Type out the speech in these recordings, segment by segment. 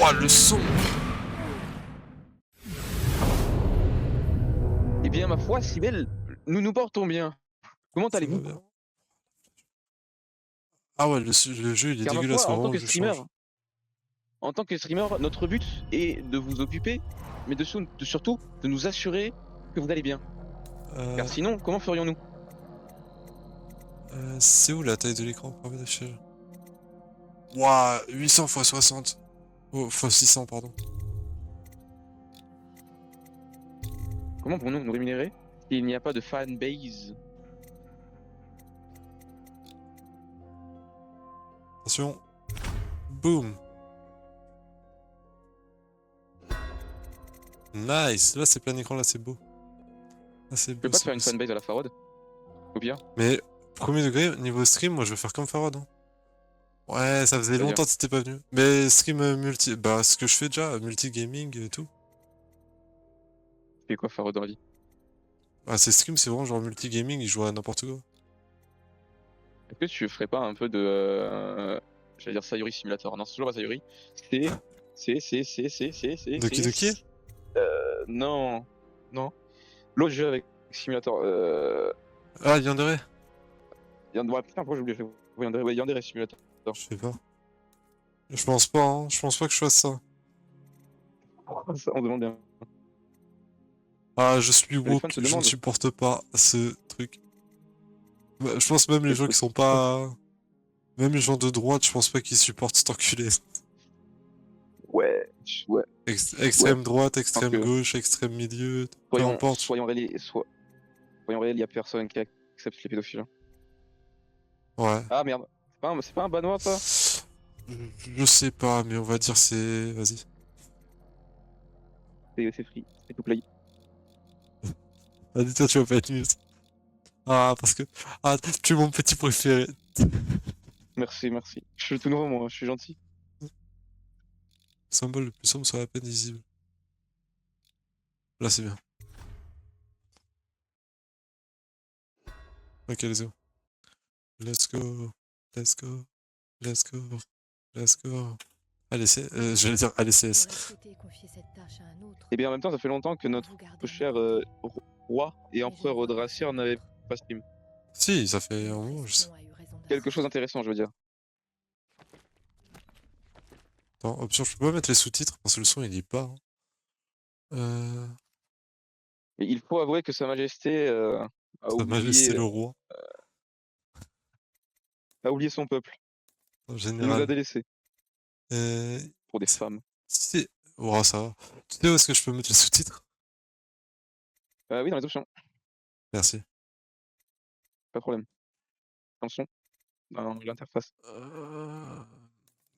Oh, le son! Eh bien, ma foi, Sibel, nous nous portons bien. Comment Ça va allez-vous? bien. Ah ouais, le jeu il est Car ma foi, dégueulasse, faut vraiment que je le change. en tant que streamer, notre but est de vous occuper, mais surtout de nous assurer que vous allez bien. Euh, Car sinon, comment ferions-nous? c'est où la taille de l'écran pour d'affichage? Ouah, 800 x 60. Oh, x 600, pardon. Comment pourrons-nous nous rémunérer s'il n'y a pas de fanbase? Attention. Boom. Nice. Là, c'est plein écran, là, c'est beau. Là, c'est Je peux beau, pas te c'est faire beau. une fanbase à la Farod? Ou bien? Mais, premier degré, niveau stream, moi, je vais faire comme Farad, hein. Ouais, ça faisait C'est-à-dire, longtemps que t'étais pas venu. Mais stream multi... Bah, ce que je fais déjà, multi-gaming et tout. tu fais quoi Farod dans la vie? Ah, ces streams, c'est vraiment genre multi-gaming, ils jouent à n'importe quoi. Est-ce que tu ferais pas un peu de... j'allais dire Sayuri Simulator. Non, c'est toujours pas Sayuri. Doki Doki? Non. Non. L'autre jeu avec Simulator. Ah, Yandere? Ouais, putain, pourquoi j'ai oublié? Ouais, Yandere Simulator. Je sais pas. Je pense pas, hein. Je pense pas que je fasse ça. Ça, on demande bien. Ah, je suis Les fans woke, se je ne demandent. supporte pas ce truc. Bah, je pense même les gens qui Écoute, sont pas... Même les gens de droite, je pense pas qu'ils supportent cet enculé. ouais, ouais, ouais. Extrême droite, Parce extrême que, gauche, extrême milieu, peu importe. soyons réels, il y a personne qui accepte les pédophiles, hein. Ouais. Ah merde. C'est pas un Banois, ça? Je sais pas, mais on va dire c'est... Vas-y. C'est free. C'est to play. Vas-y, toi, tu vas pas être mute. Ah, parce que... Ah, tu es mon petit préféré. Merci, merci. Je suis tout nouveau, moi. Je suis gentil. Symbole le plus sombre sur la peine visible. Là, c'est bien. Ok, let's go. Let's go. Let's go. Let's go. Let's go. Allez, c'est... j'allais dire allez, CS. Et bien, en même temps, ça fait longtemps que notre cher roi et empereur Audrasir n'avait pas stream. Si, ça fait un moment, je sais. Quelque chose d'intéressant, je veux dire. Attends, option, je peux pas mettre les sous-titres parce que le son il est pas, hein. Euh... Et il faut avouer que Sa Majesté Sa Majesté le roi, a oublié son peuple. en Il nous a général. délaissés Euh... pour des c'est- femmes. c'est- Oh, ça va. Tu sais où est-ce que je peux mettre les sous-titres? Oui, dans les options, Merci. pas de problème. Dans le son, dans l'interface. Euh...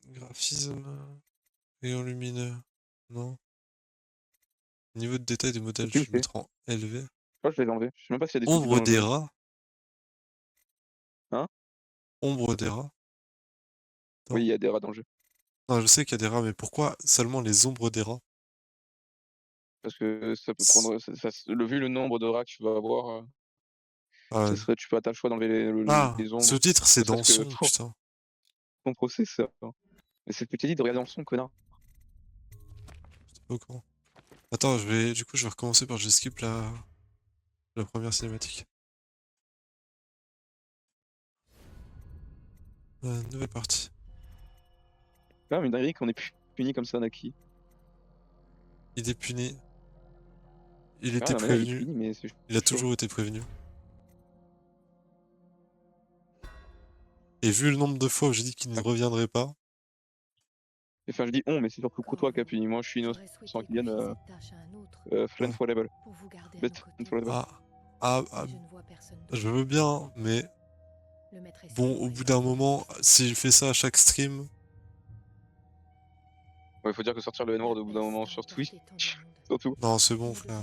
Graphisme... Rayon lumineux. Non. Niveau de détail du modèle, Je sais plus où je vais c'est. mettre en élevé. Je crois que je l'avais enlevé. Je sais même pas s'il y a des sous-titres Ombre dans le des jeu. rats. Hein? Ombre des rats. Oui, Attends. il y a des rats dans le jeu. Non, je sais qu'il y a des rats, mais pourquoi seulement les ombres des rats? Parce que ça peut C'est- prendre. Vu le nombre de rats que tu vas avoir, Ah, tu peux t'as le choix d'enlever ah, les ombres. sous-titres, c'est Ne dans serait-ce que son, pour putain. ton processeur. Mais c'est ce que tu t'ai dit de regarder dans le son, connard. J'étais pas au courant. Attends, du coup, je vais recommencer par je skip la première cinématique. Nouvelle partie. C'est quand même une dinguerie qu'on ait puni comme ça, Naki. Il est puni. Il Ah, était non, mais là, il est prévenu. puni, mais c'est Il a chaud. toujours été prévenu. Et vu le nombre de fois où j'ai dit qu'il ne reviendrait pas, Enfin, je dis on, mais c'est surtout que toi qui as puni. Moi, je suis innocent, Kylian. Flame ouais. forever. Best forever. Ah, ah, je veux bien, mais bon, au bout d'un moment, si je fais ça à chaque stream, Ouais, faut dire que sortir le N-word au bout d'un moment sur Twitch, surtout. non, c'est bon, frère.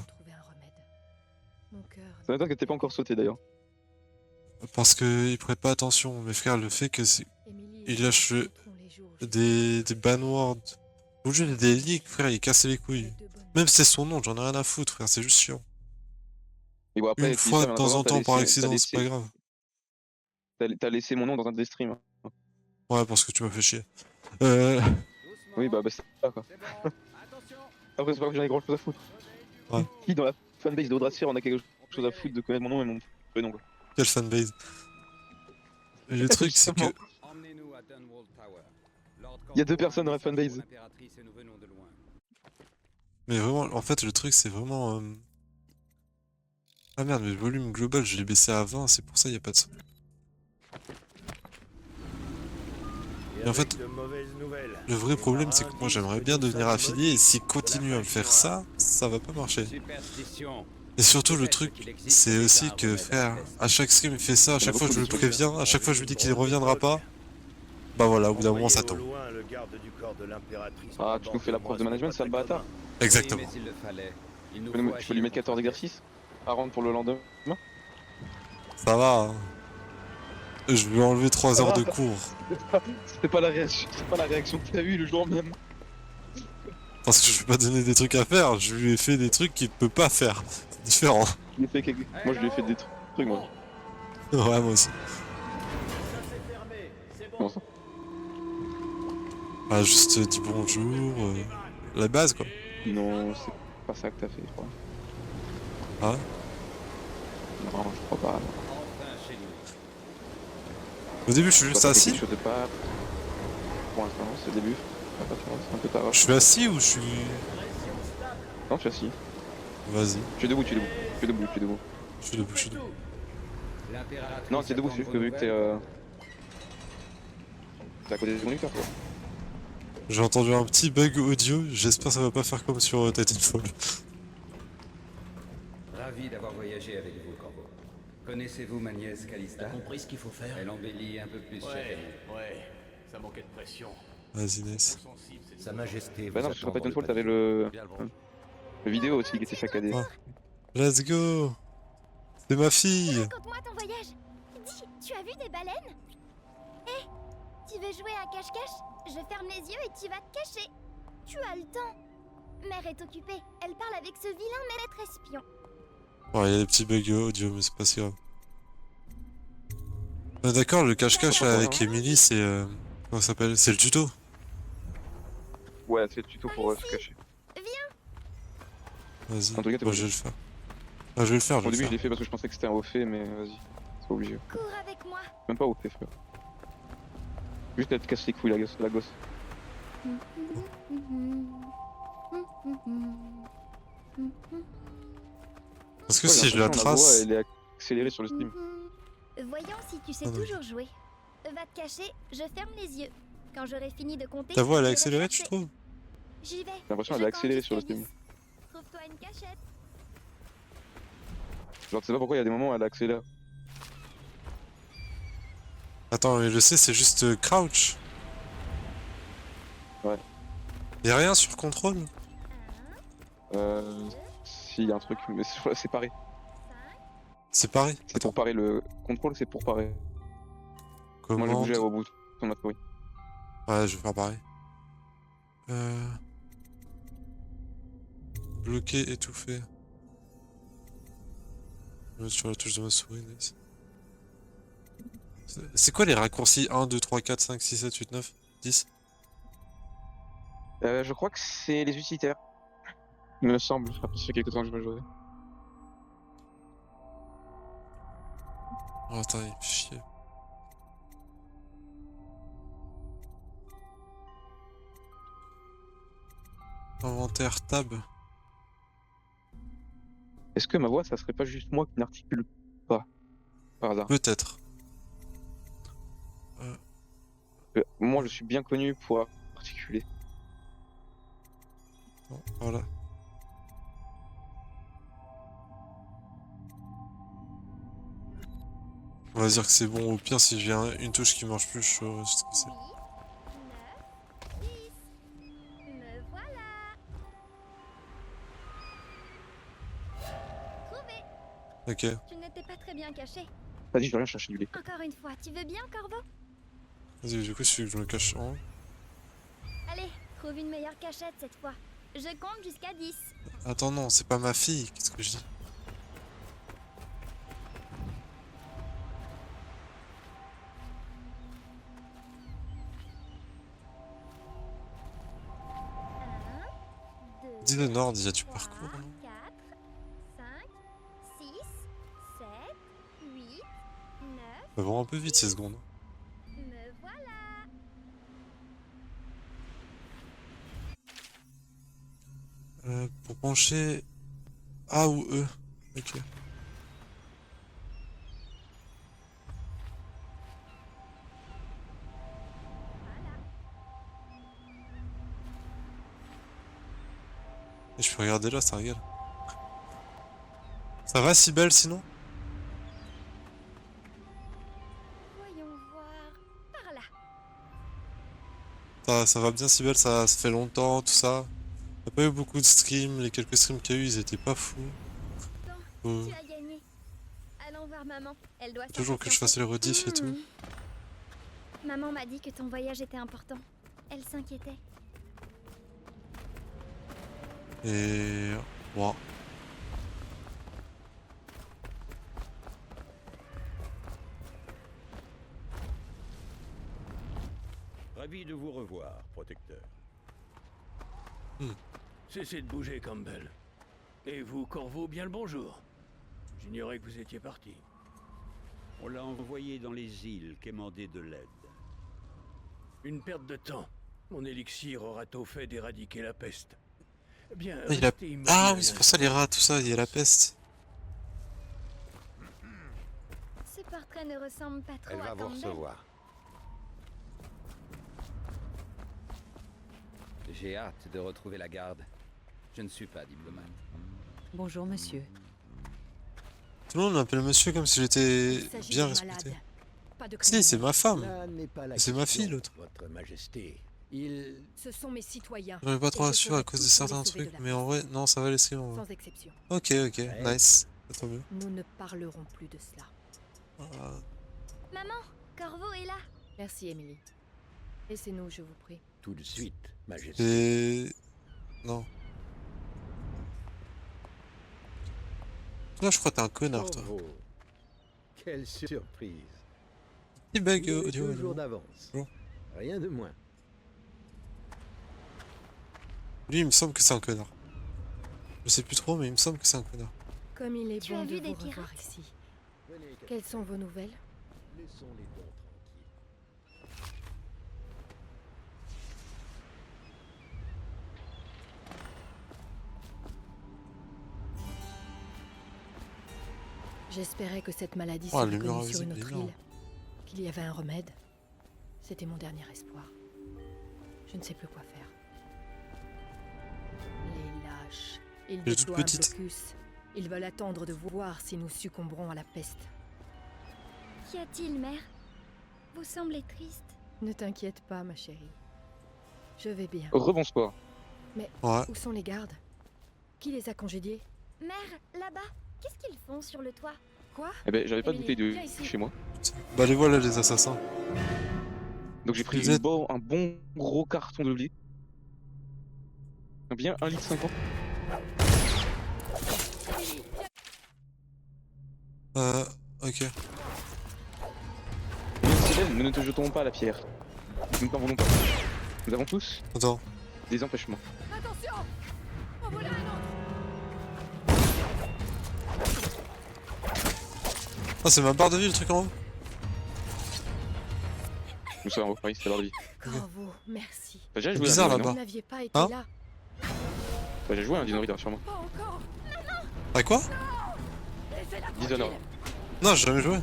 Ça m'étonne que t'aies pas encore sauté d'ailleurs. Parce que il prête pas attention. Mais frère, le fait que il lâche des banwords. Au jeu, il y a des leaks, frère, il casse les couilles. Même si c'est son nom, j'en ai rien à foutre, frère, c'est juste chiant. Mais bon, Une après, tu dis fois ça, de mais en temps attendant, en temps par accident, c'est pas grave. t'as laissé mon nom dans un des streams. Ouais, parce que tu m'as fait chier. Euh... Oui, Oui, bah c'est ça quoi. Après, c'est pas que j'en ai grand chose à foutre. Ouais. Qui dans la fanbase d'Audrasphère on a quelque chose à foutre de connaître mon nom et mon prénom quoi. Quelle fanbase. Et le truc, c'est que... Il y a 2 personnes dans la fanbase. Mais vraiment, en fait, le truc, c'est vraiment... Ah merde, mais le volume global, je l'ai baissé à 20, c'est pour ça, il a pas de son. Et en fait, le vrai problème, c'est que moi, j'aimerais bien devenir affilié, et s'il continue à me faire ça, ça va pas marcher. Et surtout, le truc, c'est aussi que, frère, à chaque stream, il fait ça, à chaque fois, je le préviens, à chaque fois, je lui dis qu'il ne reviendra pas. Bah voilà, au bout d'un moment, ça tombe. Ah, tu nous fais la preuve de management, sale bâtard. Exactement. Tu peux lui mettre 14 exercices à rendre pour le lendemain. Ça va, hein. Je lui ai enlevé 3 heures de cours. C'était pas la réaction que t'as eu le jour même. Parce que je vais pas donner des trucs à faire, je lui ai fait des trucs qu'il ne peut pas faire. C'est différent. Moi je lui ai fait des trucs moi. Ouais, moi aussi. Comment ça? Ah, juste dis bonjour, la base quoi. Non, c'est pas ça que t'as fait, je crois. Ah ouais? Non, je crois pas. Au début, je suis juste assis. Quelque chose de pas... Pour l'instant, c'est le début. C'est un peu tard. Je suis assis ou je suis... Non, je suis assis. Vas-y. Je suis debout, je suis debout. Je suis debout, je suis debout. Je suis debout, je suis debout. Non, t'es debout, c'est juste que vu que t'es à côté de mon moniteur, toi. J'ai entendu un petit bug audio, j'espère que ça va pas faire comme sur Titanfall. Ravi d'avoir voyagé avec vous, Corvo. Connaissez-vous ma nièce Calista? T'as compris ce qu'il faut faire? Elle embellit un peu plus chaque année. Ouais, ça manquait de pression. Vas-y, Ness. Sa Majesté Bah vous non, sur attend dans Titanfall, le t'avais pavillon. le vidéo aussi qui était saccadé. Ouais. Let's go. C'est ma fille. Raconte-moi ton voyage. Dis, tu as vu des baleines? Hé, tu veux jouer à cache-cache? Je ferme les yeux et tu vas te cacher. Tu as le temps. Mère est occupée. Elle parle avec ce vilain maître espion. Bon, il y a des petits bugs audio, mais c'est pas si grave. Ah, d'accord, le cache-cache là, avec Emily, c'est... comment ça s'appelle? C'est le tuto. Ouais, c'est le tuto pour se cacher. Vas-y, En tout cas, t'es bon, obligé. je vais le faire. Ah, je vais le faire, je Au vais le début, je faire. l'ai fait parce que je pensais que c'était un haut fait, mais vas-y. C'est pas obligé. Cours avec moi. Même pas haut fait, frère. Juste elle te casse les couilles, la gosse. Parce que Ouais, si j'ai je la l'impression, voix, trace... elle est accélérée sur le stream. Voyons si tu sais Ah, non. toujours jouer. Va te cacher, je ferme les yeux. Quand j'aurai fini de compter... Ta voix, elle est je accélérée, tu chercher. trouves? J'y vais. J'ai l'impression Je qu'elle est compte accélérée sur le jusqu'à stream. 10. Trouve-toi une cachette. Genre, tu sais pas pourquoi il y a des moments où elle accélère. Attends, mais je sais, c'est juste crouch. Ouais. Y'a rien sur contrôle? Si, y a un truc, mais c'est pareil. C'est pareil. C'est pour parer le contrôle, c'est pour parer. Moi, j'ai Commande. bougé au bout de ma souris. Ouais, je vais faire pareil. Bloquer, étouffer. Je vais mettre sur la touche de ma souris, nice. C'est quoi les raccourcis 1, 2, 3, 4, 5, 6, 7, 8, 9, 10? Je crois que c'est les utilitaires. Il me semble, après ça fait quelques temps que je vais jouer. Oh, attends, il me fait chier. Inventaire, tab. Est-ce que ma voix, ça serait pas juste moi qui n'articule pas, par hasard? Peut-être. Moi, je suis bien connu pour articuler. Bon, voilà. On va dire que c'est bon. Au pire, si j'ai une touche qui marche plus, je saurais ce que c'est. 8, 9, 10. Me voilà. Trouvé. Ok. Tu n'étais pas très bien caché. Vas-y, je vais rien chercher du lait. Encore une fois, tu veux bien, Corvo? Vas-y, du coup, celui que je me cache en haut. Allez, trouve une meilleure cachette cette fois. Je compte jusqu'à 10. Attends, non, c'est pas ma fille. Qu'est-ce que je dis? Dishonored, il y a du parcours, 3, non? 4, 5, 6, 7, 8, 9, Ça va un peu vite ces secondes. me voilà. Pour pencher A ou E. Ok. Et je peux regarder là, ça regarde. Ça va si belle sinon? Voyons voir. Par là. Ça va bien si belle, ça fait longtemps, tout ça. T'as pas eu beaucoup de streams, les quelques streams qu'il y a eu, ils étaient pas fous. Bon, tu as gagné. Allons voir maman. Elle doit Toujours que je fasse les rediffs et tout. Maman m'a dit que ton voyage était important. Elle s'inquiétait. Et... Wow. Ravi de vous revoir, protecteur. Cessez de bouger, Campbell. Et vous, Corvo, bien le bonjour. J'ignorais que vous étiez parti. On l'a envoyé dans les îles quémander de l'aide. Une perte de temps. Mon élixir aura tôt fait d'éradiquer la peste. Bien, Ah, il a... restez immobile Ah à oui, c'est pour ça les rats, tout ça, il y a la peste. Ce portrait ne ressemble pas trop Elle à va vous Campbell. recevoir. J'ai hâte de retrouver la garde. Je ne suis pas diplomate. Bonjour, monsieur. Tout le monde m'appelle monsieur comme si j'étais Il s'agit bien de respecté. malades, pas de Si, c'est ma femme. Là n'est pas la C'est ma question, fille, l'autre. Votre Majesté. Il... Ce sont mes citoyens. J'en ai pas trop Et je assuré ferai à cause de tout pour certains les sauver trucs, de la mais en vrai, non, ça va les streams en vrai. Sans exception. Ok, ok, nice. C'est trop mieux. Nous ne parlerons plus de cela. Ah, Maman, Corvo est là. Merci, Emily. Laissez-nous, je vous prie. Tout de suite, Majesté. Et... Non. Là, je crois que t'es un connard, toi. Bravo. Quelle surprise. Petit bug Vous avez audio. 2 jours non. d'avance. Bon. Rien de moins. Lui, il me semble que c'est un connard. Je sais plus trop, mais il me semble que c'est un connard. Comme il est Tu bon as de vu vous des revoir pirates ici. Venez, Quelles sont vos nouvelles? laissons les dons tranquilles. J'espérais que cette maladie Oh, serait le mur connue sur une invisible, autre énorme. île. Qu'il y avait un remède. C'était mon dernier espoir. Je ne sais plus quoi faire. Les lâches. Ils Elle est toute déploient un petite. blocus. Ils veulent attendre de voir si nous succomberons à la peste. Qu'y a-t-il, mère? Vous semblez triste. Ne t'inquiète pas, ma chérie. Je vais bien. Rebonsoir. Ouais. Où sont les gardes? Qui les a congédiés? Mère, là-bas, qu'est-ce qu'ils font sur le toit? Quoi? Eh ben, j'avais pas de Emily, bouteille de viens ici. chez moi. Bah, les voilà, les assassins. Donc j'ai pris Vous êtes- un bon gros carton de blé. Bien 1,50 litre. Ok. Nous ne te jetons pas la pierre. Nous n'en voulons pas. Nous avons tous Attends. des empêchements. Attention! En voilà un autre! Ah, c'est ma barre de vie, le truc en haut. Nous sommes en c'est la barre de vie. Corvo, merci. T'as déjà C'est joué à bizarre, un là-bas. Dino, Vous n'aviez pas été Hein là. Bah, j'ai joué à un Dino Rider sûrement. Pas encore! Ah, quoi? Laissez-la Dishonored. tranquille! Non, j'ai jamais joué.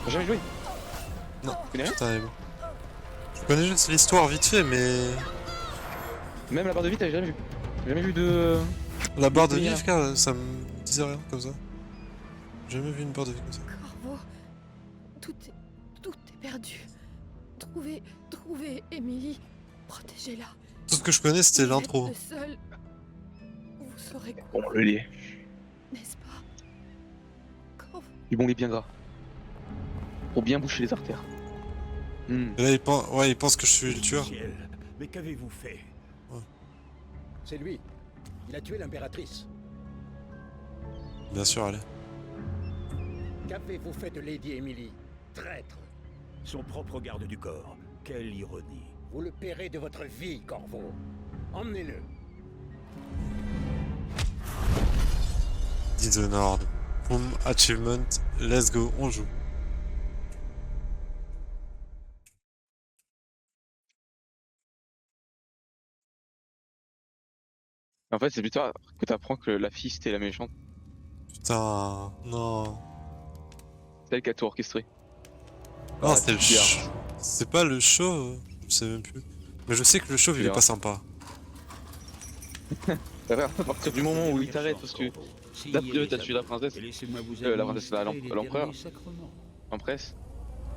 T'as jamais joué? Non. Tu connais rien? Putain, mais bon. Je connais juste l'histoire vite fait, mais... Même la barre de vie, t'as jamais vu? Jamais vu de... La barre de connais vie, rien. frère, ça me disait rien, comme ça. J'ai jamais vu une barre de vie comme ça. Corvo, tout est perdu. Trouvez Emily. Protégez-la. Tout ce que je connais, c'était Vous êtes l'intro. le seul. Vous saurez quoi, Bon, le lait. n'est-ce pas? Corvo, Du bon lait bien gras. Pour bien boucher les artères. Et là, il pense que je suis le tueur. Ciel. Mais qu'avez-vous fait? C'est lui. Il a tué l'impératrice. Bien sûr, allez. Qu'avez-vous fait de Lady Emily? Traître. Son propre garde du corps. Quelle ironie. Vous le paierez de votre vie, Corvo. Emmenez-le. Dishonored. Boom, achievement, let's go, on joue. En fait, c'est plus tard que t'apprends que la fille c'était la méchante. Putain, non. C'est elle qui a tout orchestré. Non, Ah, c'était le bizarre. show. C'est pas le show, je sais même plus. Mais je sais que le show, il est Bizarre. pas sympa. À partir du moment où il t'arrête parce que t'as tué la princesse, la princesse, l'empereur, l'empresse.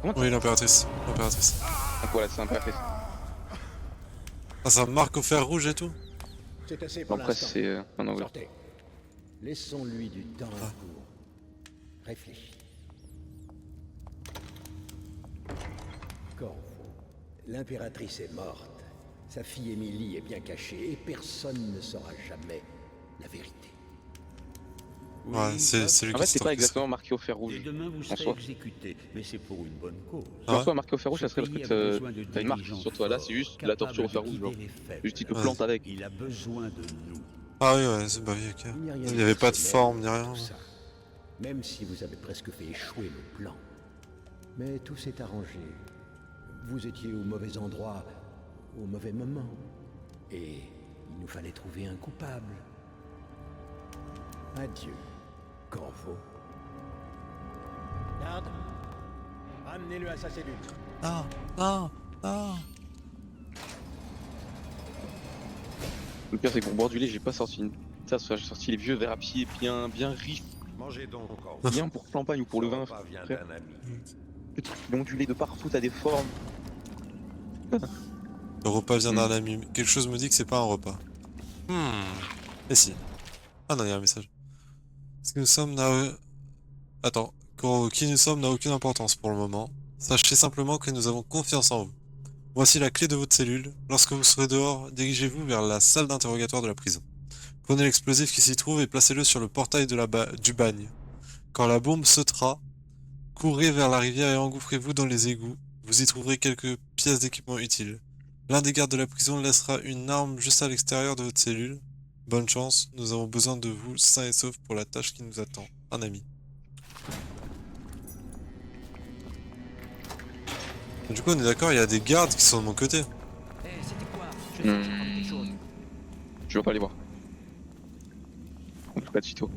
Comment Oui, l'impératrice. L'impératrice. donc voilà, c'est impératrice. Ah, ça marque au fer rouge et tout? C'est assez pour L'empresse, l'instant. c'est en anglais. Sortez. Laissons-lui du temps pour réfléchir. Corvo, l'impératrice est morte. Sa fille Émilie est bien cachée et personne ne saura jamais la vérité. Ouais, c'est lui En qui fait, c'est se pas trompe. exactement marqué au fer Et rouge. demain vous En serez soi. exécuté, mais c'est pour une bonne cause. Ah En ouais soi, marqué au fer rouge, ça serait Ce parce pays que a besoin de t'as une marque dirigeants sur toi. Là, c'est juste forts, la torture au fer capables de rouge, genre. guider les faibles. Juste, il te Ouais. plante avec. Il a besoin de nous. Ah oui, ouais, bah oui, ok. Il n'y a rien Il y avait pas de personnel forme ni dans rien. tout ça. Même si vous avez presque fait échouer le plan. Mais tout s'est arrangé. Vous étiez au mauvais endroit, au mauvais moment. Et il nous fallait trouver un coupable. Adieu, Corvo. Garde, ramenez-le à sa cellule. Non, non, non. Le pire, c'est que pour boire du lait, j'ai pas sorti une. Ça, j'ai sorti les vieux verres à pied bien riches, Mangez donc encore. bien pour champagne ou pour le vin. Ça vient frère. d'un ami. Le truc, ils ont du lait de partout, t'as des formes. Le repas vient d'un ami. Quelque chose me dit que c'est pas un repas. Et si. Ah non, il y a un message. Ce que nous sommes n'a... Attends. Qui nous sommes n'a aucune importance pour le moment. Sachez simplement que nous avons confiance en vous. Voici la clé de votre cellule. Lorsque vous serez dehors, dirigez-vous vers la salle d'interrogatoire de la prison. Prenez l'explosif qui s'y trouve et placez-le sur le portail de du bagne. Quand la bombe sautera, courez vers la rivière et engouffrez-vous dans les égouts. Vous y trouverez quelques pièces d'équipement utiles. L'un des gardes de la prison laissera une arme juste à l'extérieur de votre cellule. Bonne chance, nous avons besoin de vous sains et saufs pour la tâche qui nous attend. Un ami. Du coup, on est d'accord, il y a des gardes qui sont de mon côté. Je vais pas les voir. En tout cas, de sitôt.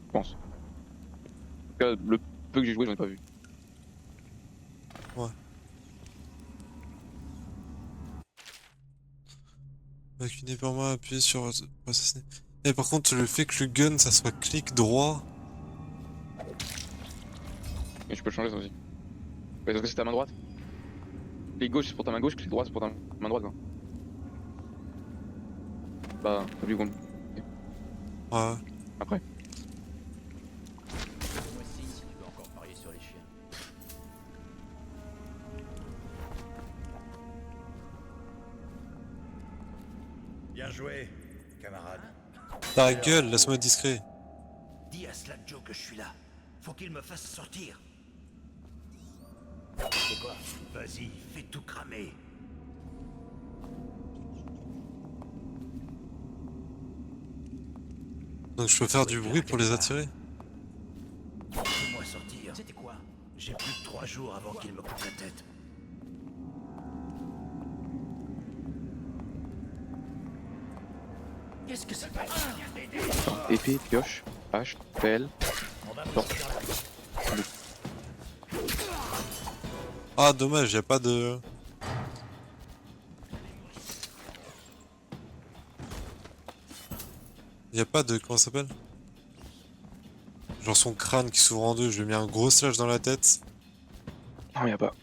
Je pense. En tout cas, le peu que j'ai joué, j'en ai pas vu. Ouais. Avec une épée en main, appuyez sur pour assassiner. Et par contre, le fait que le gun, ça soit clic droit. Mais je peux le changer ça aussi. Parce que c'est ta main droite. Clic gauche c'est pour ta main gauche, clic droit c'est pour ta main droite quoi. Bah, t'as vu compte. Ouais. Après. Moi signe si tu veux encore parier sur les chiens. Bien joué, camarade. Ta gueule, laisse-moi être discret. Dis à Slack Joe que je suis là. Faut qu'il me fasse sortir. C'est quoi? Vas-y, fais tout cramer. Donc je peux faire du bruit pour les attirer. Fais-moi sortir. C'était quoi? J'ai plus de 3 jours avant qu'il me coupe la tête. Qu'est-ce que ça fait? Épée, pioche, hache, pelle. Ah dommage, y a pas de... Y a pas de... Comment ça s'appelle? Genre son crâne qui s'ouvre en deux, je lui ai mis un gros slash dans la tête. Non, y'a pas.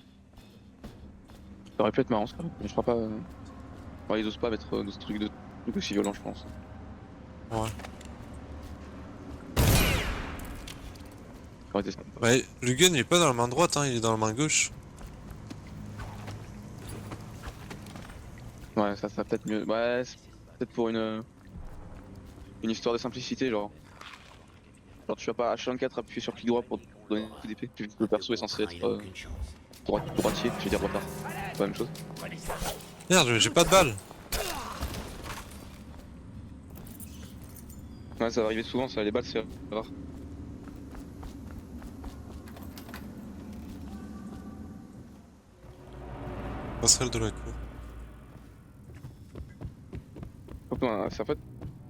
Ça aurait pu être marrant ça, mais je crois pas. Ouais, ils osent pas mettre des trucs aussi violents, je pense. Ouais. Ça aurait été ça. Ouais, le gun il est pas dans la main droite, hein, il est dans la main gauche. Ouais, ça peut-être mieux. Ouais, c'est peut-être pour une histoire de simplicité, genre. Genre, tu vas pas H24 appuyer sur clic droit pour donner un coup d'épée. Le perso est censé être droitier, je vais dire retard. C'est la même chose. Merde, j'ai pas de balles. Ouais, ça va arriver souvent, ça, les balles c'est rare. Passerelle de la cour. Hop, c'est en fait,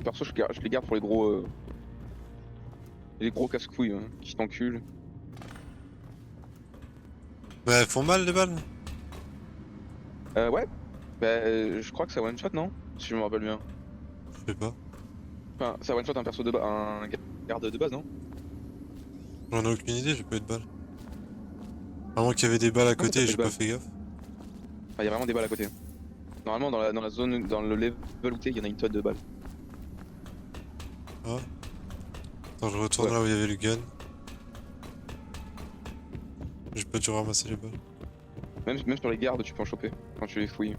perso, je les garde pour les gros casse-couilles qui t'enculent. Mais elles font mal les balles? Ouais, je crois que ça one shot, non? Si je me rappelle bien. Je sais pas. Enfin, ça one shot un perso un garde de base, non? J'en ai aucune idée, j'ai pas eu de balles. À moins qu'il y avait des balles à côté t'as et pas j'ai de pas balles. fait gaffe. Ah, y a vraiment des balles à côté. Normalement, dans la zone, dans le level où t'es, y en a une tonne de balles. Ah. Attends, je retourne Ouais. là où il y avait le gun. J'ai pas dû ramasser les balles. Même sur les gardes, tu peux en choper quand tu les fouilles.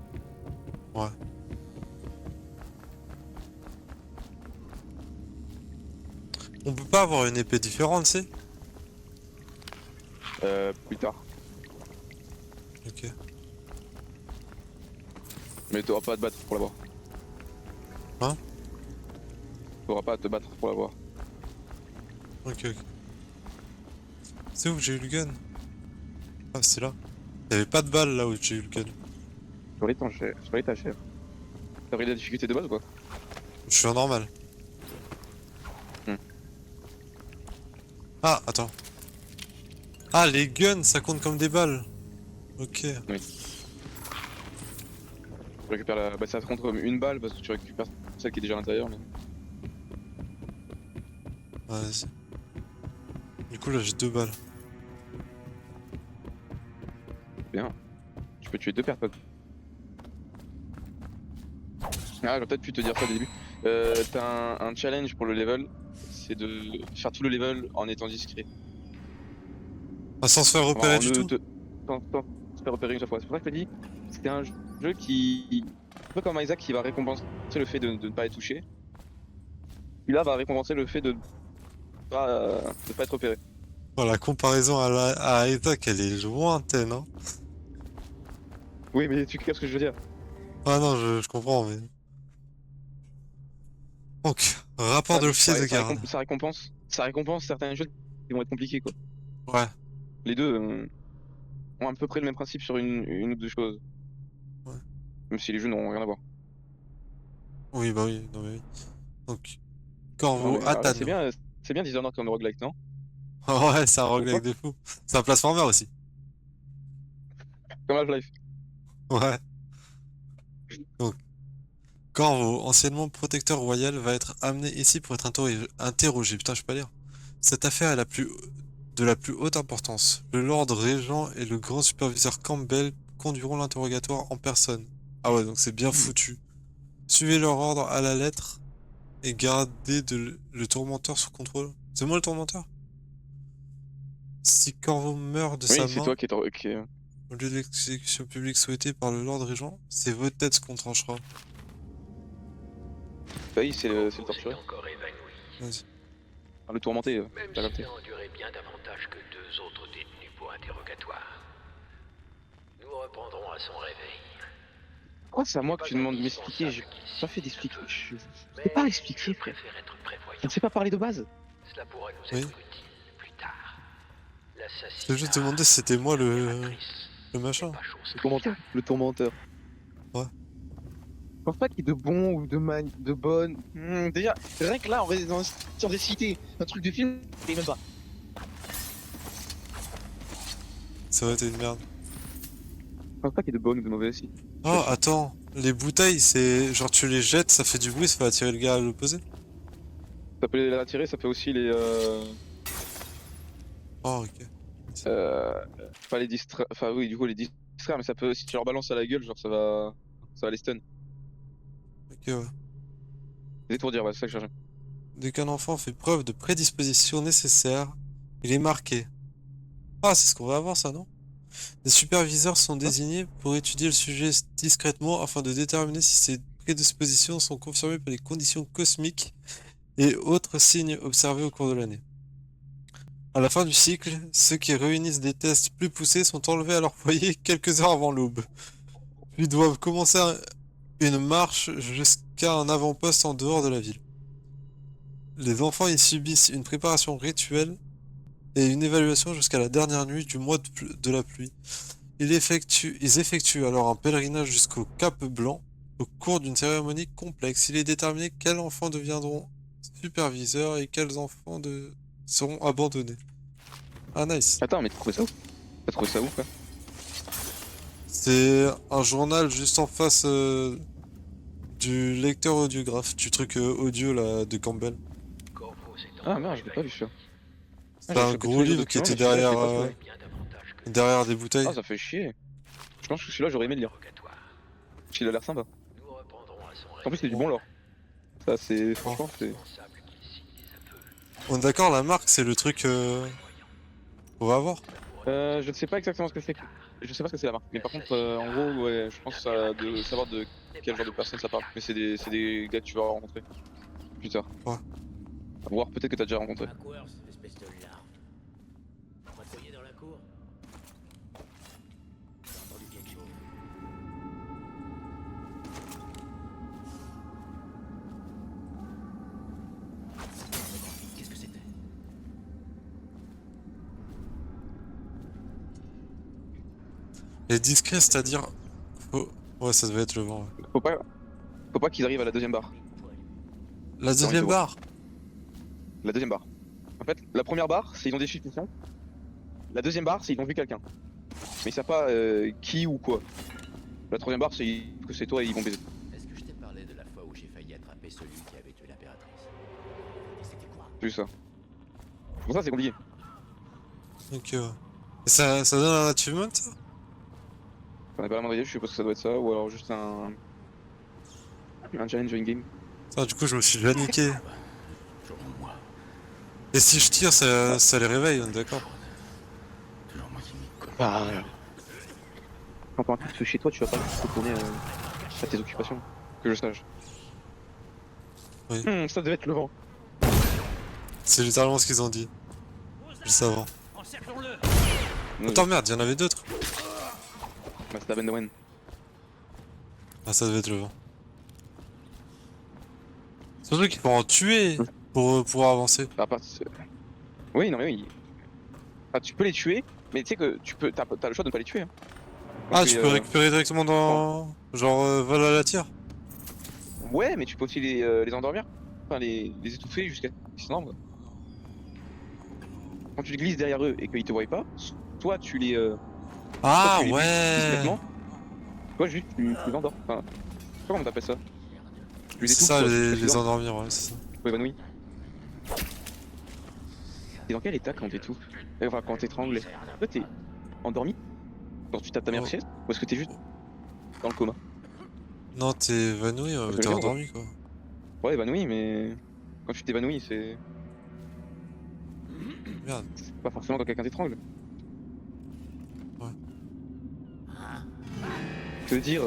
Ouais. On peut pas avoir une épée différente, c'est? Plus tard. Ok. Mais t'auras pas à te battre pour l'avoir. Hein? T'auras pas à te battre pour l'avoir. Ok, ok. C'est où que j'ai eu le gun? Ah, c'est là. Il y avait pas de balles là où j'ai eu le gun. Sur l'étagère. T'as pris la difficulté de base ou quoi? Je suis en normal. Hmm. Ah, attends. Ah, les guns, ça compte comme des balles. Ok. Tu récupères la. Bah, ça te compte comme une balle parce que tu récupères celle qui est déjà à l'intérieur. Mais... Vas-y. Du coup, là, j'ai 2 balles. Bien. Tu peux tuer 2 personnes. Ah, j'aurais peut-être pu te dire ça au début. T'as un challenge pour le level, c'est de faire tout le level en étant discret. Ah, sans se faire repérer En du tout? sans se faire repérer une seule fois. C'est pour ça que je te dis, c'était un jeu qui. Un peu comme Isaac qui va récompenser le fait de ne pas être touché. Celui-là va récompenser le fait de ne pas être repéré. Oh, la comparaison à Isaac, elle est lointaine, hein. Oui, mais tu captes ce que je veux dire. Ah non, je comprends, mais... Donc, rapport de l'officier de garde. Ça récompense certains jeux qui vont être compliqués, quoi. Ouais. Les deux ont à peu près le même principe sur une ou deux choses. Ouais. Même si les jeux n'ont rien à voir. Oui, bah oui, non mais oui. Donc, Non, Corvo, mais, alors là, Atano. c'est bien Dishonored comme roguelike, non? Ouais, c'est un roguelike Pourquoi de fou. C'est un platformer aussi. Comme Half-Life. Ouais. Donc, Corvo, anciennement protecteur royal, va être amené ici pour être interrogé. Putain, je peux pas lire. Cette affaire est de la plus haute importance. Le Lord Régent et le grand superviseur Campbell conduiront l'interrogatoire en personne. Ah ouais, donc c'est bien foutu. Suivez leur ordre à la lettre et gardez le tourmenteur sous contrôle. C'est moi le tourmenteur? Si Corvo meurt de sa Oui, c'est main, toi qui est... au lieu de l'exécution publique souhaitée par le Lord Régent, c'est votre tête qu'on tranchera. Bah oui, c'est le torturé. encore évanoui. Vas-y. Ah, le tourmenté, Même t'as s'il capté. a enduré bien davantage que 2 autres détenus pour interrogatoire. Nous reprendrons à son réveil. Pourquoi c'est à moi que tu demandes de m'expliquer? J'ai pas fait d'expliquer. Je sais pas expliquer, frère. Préfère être prévoyant. Je ne sais pas parler de base. Cela pourra nous Oui. être utile plus tard. Je vais juste demander si c'était moi le machin. Le tourmenteur. Ouais. Je pense pas qu'il y ait de bon ou de bonne. Déjà, rien que là, sur des cités, un truc de film, et même pas. Ça va être une merde. Je pense pas qu'il y ait de bonne ou de mauvaise ici. Oh, attends. Les bouteilles, c'est... Genre tu les jettes, ça fait du bruit, ça va attirer le gars à l'opposé. Ça peut les attirer, ça peut aussi les. Oh, ok. Pas les distraire. Enfin, oui, du coup, les distraire, mais ça peut, si tu leur balances à la gueule, genre ça va les stun. Ok, ouais. Les étourdir, ouais, c'est ça que je cherchais. Dès qu'un enfant fait preuve de prédisposition nécessaire, il est marqué. Ah, c'est ce qu'on va avoir, ça, non? Des superviseurs sont désignés pour étudier le sujet discrètement afin de déterminer si ces prédispositions sont confirmées par les conditions cosmiques et autres signes observés au cours de l'année. À la fin du cycle, ceux qui réunissent des tests plus poussés sont enlevés à leur foyer quelques heures avant l'aube. Puis doivent commencer une marche jusqu'à un avant-poste en dehors de la ville. Les enfants y subissent une préparation rituelle et une évaluation jusqu'à la dernière nuit du mois de la pluie. Ils effectuent alors un pèlerinage jusqu'au Cap Blanc au cours d'une cérémonie complexe. Il est déterminé quels enfants deviendront superviseurs et quels enfants seront abandonnés. Ah nice. Attends, mais t'as trouvé ça où? T'as trouvé ça où, quoi? C'est un journal juste en face du lecteur audiographe, du truc audio là de Campbell. Corvo s'est Ah merde, je l'ai pas vu ça. C'est j'ai un chopé tous gros les livre qui documents, était mais celui-là, je l'ai derrière, pas trouvé. bien davantage que derrière des bouteilles. Ah, ça fait chier. Je pense que celui-là, j'aurais aimé le lire. rogatoire. Parce qu'il a l'air sympa. Nous reprendrons à son En plus, c'est du bon lore. Ça, c'est. Franchement, c'est. responsable qu'il signe des aveux. On est d'accord, la marque c'est le truc qu'on va avoir. Je ne sais pas exactement ce que c'est. Je sais pas ce que c'est la marque. Mais par contre, en gros, ouais, je pense que ça de savoir de quel genre de personne ça parle. Mais c'est des gars que tu vas rencontrer plus tard. Ouais. À voir, peut-être que t'as déjà rencontré. Course, espèce de larve. Patrouiller dans la cour. J'ai entendu quelque chose. Qu'est-ce que c'était? Et discret, c'est-à-dire. Ouais, ça devait être le vent. Ouais. Faut pas qu'ils arrivent à la deuxième barre. La deuxième c'est barre. La deuxième barre. En fait, la première barre, c'est ils ont des suspicions. La deuxième barre, c'est ils ont vu quelqu'un. Mais ils savent pas qui ou quoi. La troisième barre, c'est que c'est toi et ils vont baiser. Est-ce que je t'ai parlé de la fois où j'ai failli attraper celui qui avait tué l'impératrice? Et c'était quoi? C'est juste ça. Pour ça, c'est compliqué. Ok, ouais. Et ça donne un achievement ça? J'en ai pas la moindre idée, je suppose que ça doit être ça, ou alors juste un challenge in game. Ah, du coup, je me suis déjà niqué. Et si je tire, ça les réveille, on est d'accord? Bah. Quand t'as un truc chez toi, tu vas pas retourner à tes occupations. Que je sache. Oui. Ça devait être le vent. C'est littéralement ce qu'ils ont dit. Juste avant. Encerclons-le. Attends, merde, il y en avait d'autres. Bah, c'est la Ben Owen. Ah, ça devait être le vent. Surtout qu'il faut en tuer pour pouvoir avancer. Bah, pas. Oui, non, mais oui. Ah, tu peux les tuer, mais tu sais que t'as le choix de ne pas les tuer. Hein. Ah, Donc, tu peux récupérer directement dans. Genre, vol à la tire? Ouais, mais tu peux aussi les endormir. Enfin, les étouffer jusqu'à ce qu'ils s'endorment. Quand tu te glisses derrière eux et qu'ils te voient pas, toi tu les. Ah, toi, tu les butes ouais! discrètement. Toi, juste tu les endors. Enfin, je sais pas comment t'appelles ça. Tu les C'est étouffes, ça, quoi, tu les dors. endormir, ouais, c'est ça. Tu t'évanouis. T'es dans quel état quand t'étouffes? Enfin, quand t'étrangles. Toi, t'es endormi quand tu tapes ta mère chaise? Ou est-ce que t'es juste dans le coma? Non, t'es évanoui, je t'es veux dire, endormi, quoi. Ouais, évanoui, mais quand tu t'évanouis, c'est Merde. pas forcément quand quelqu'un t'étrangle. Ouais. Je veux dire,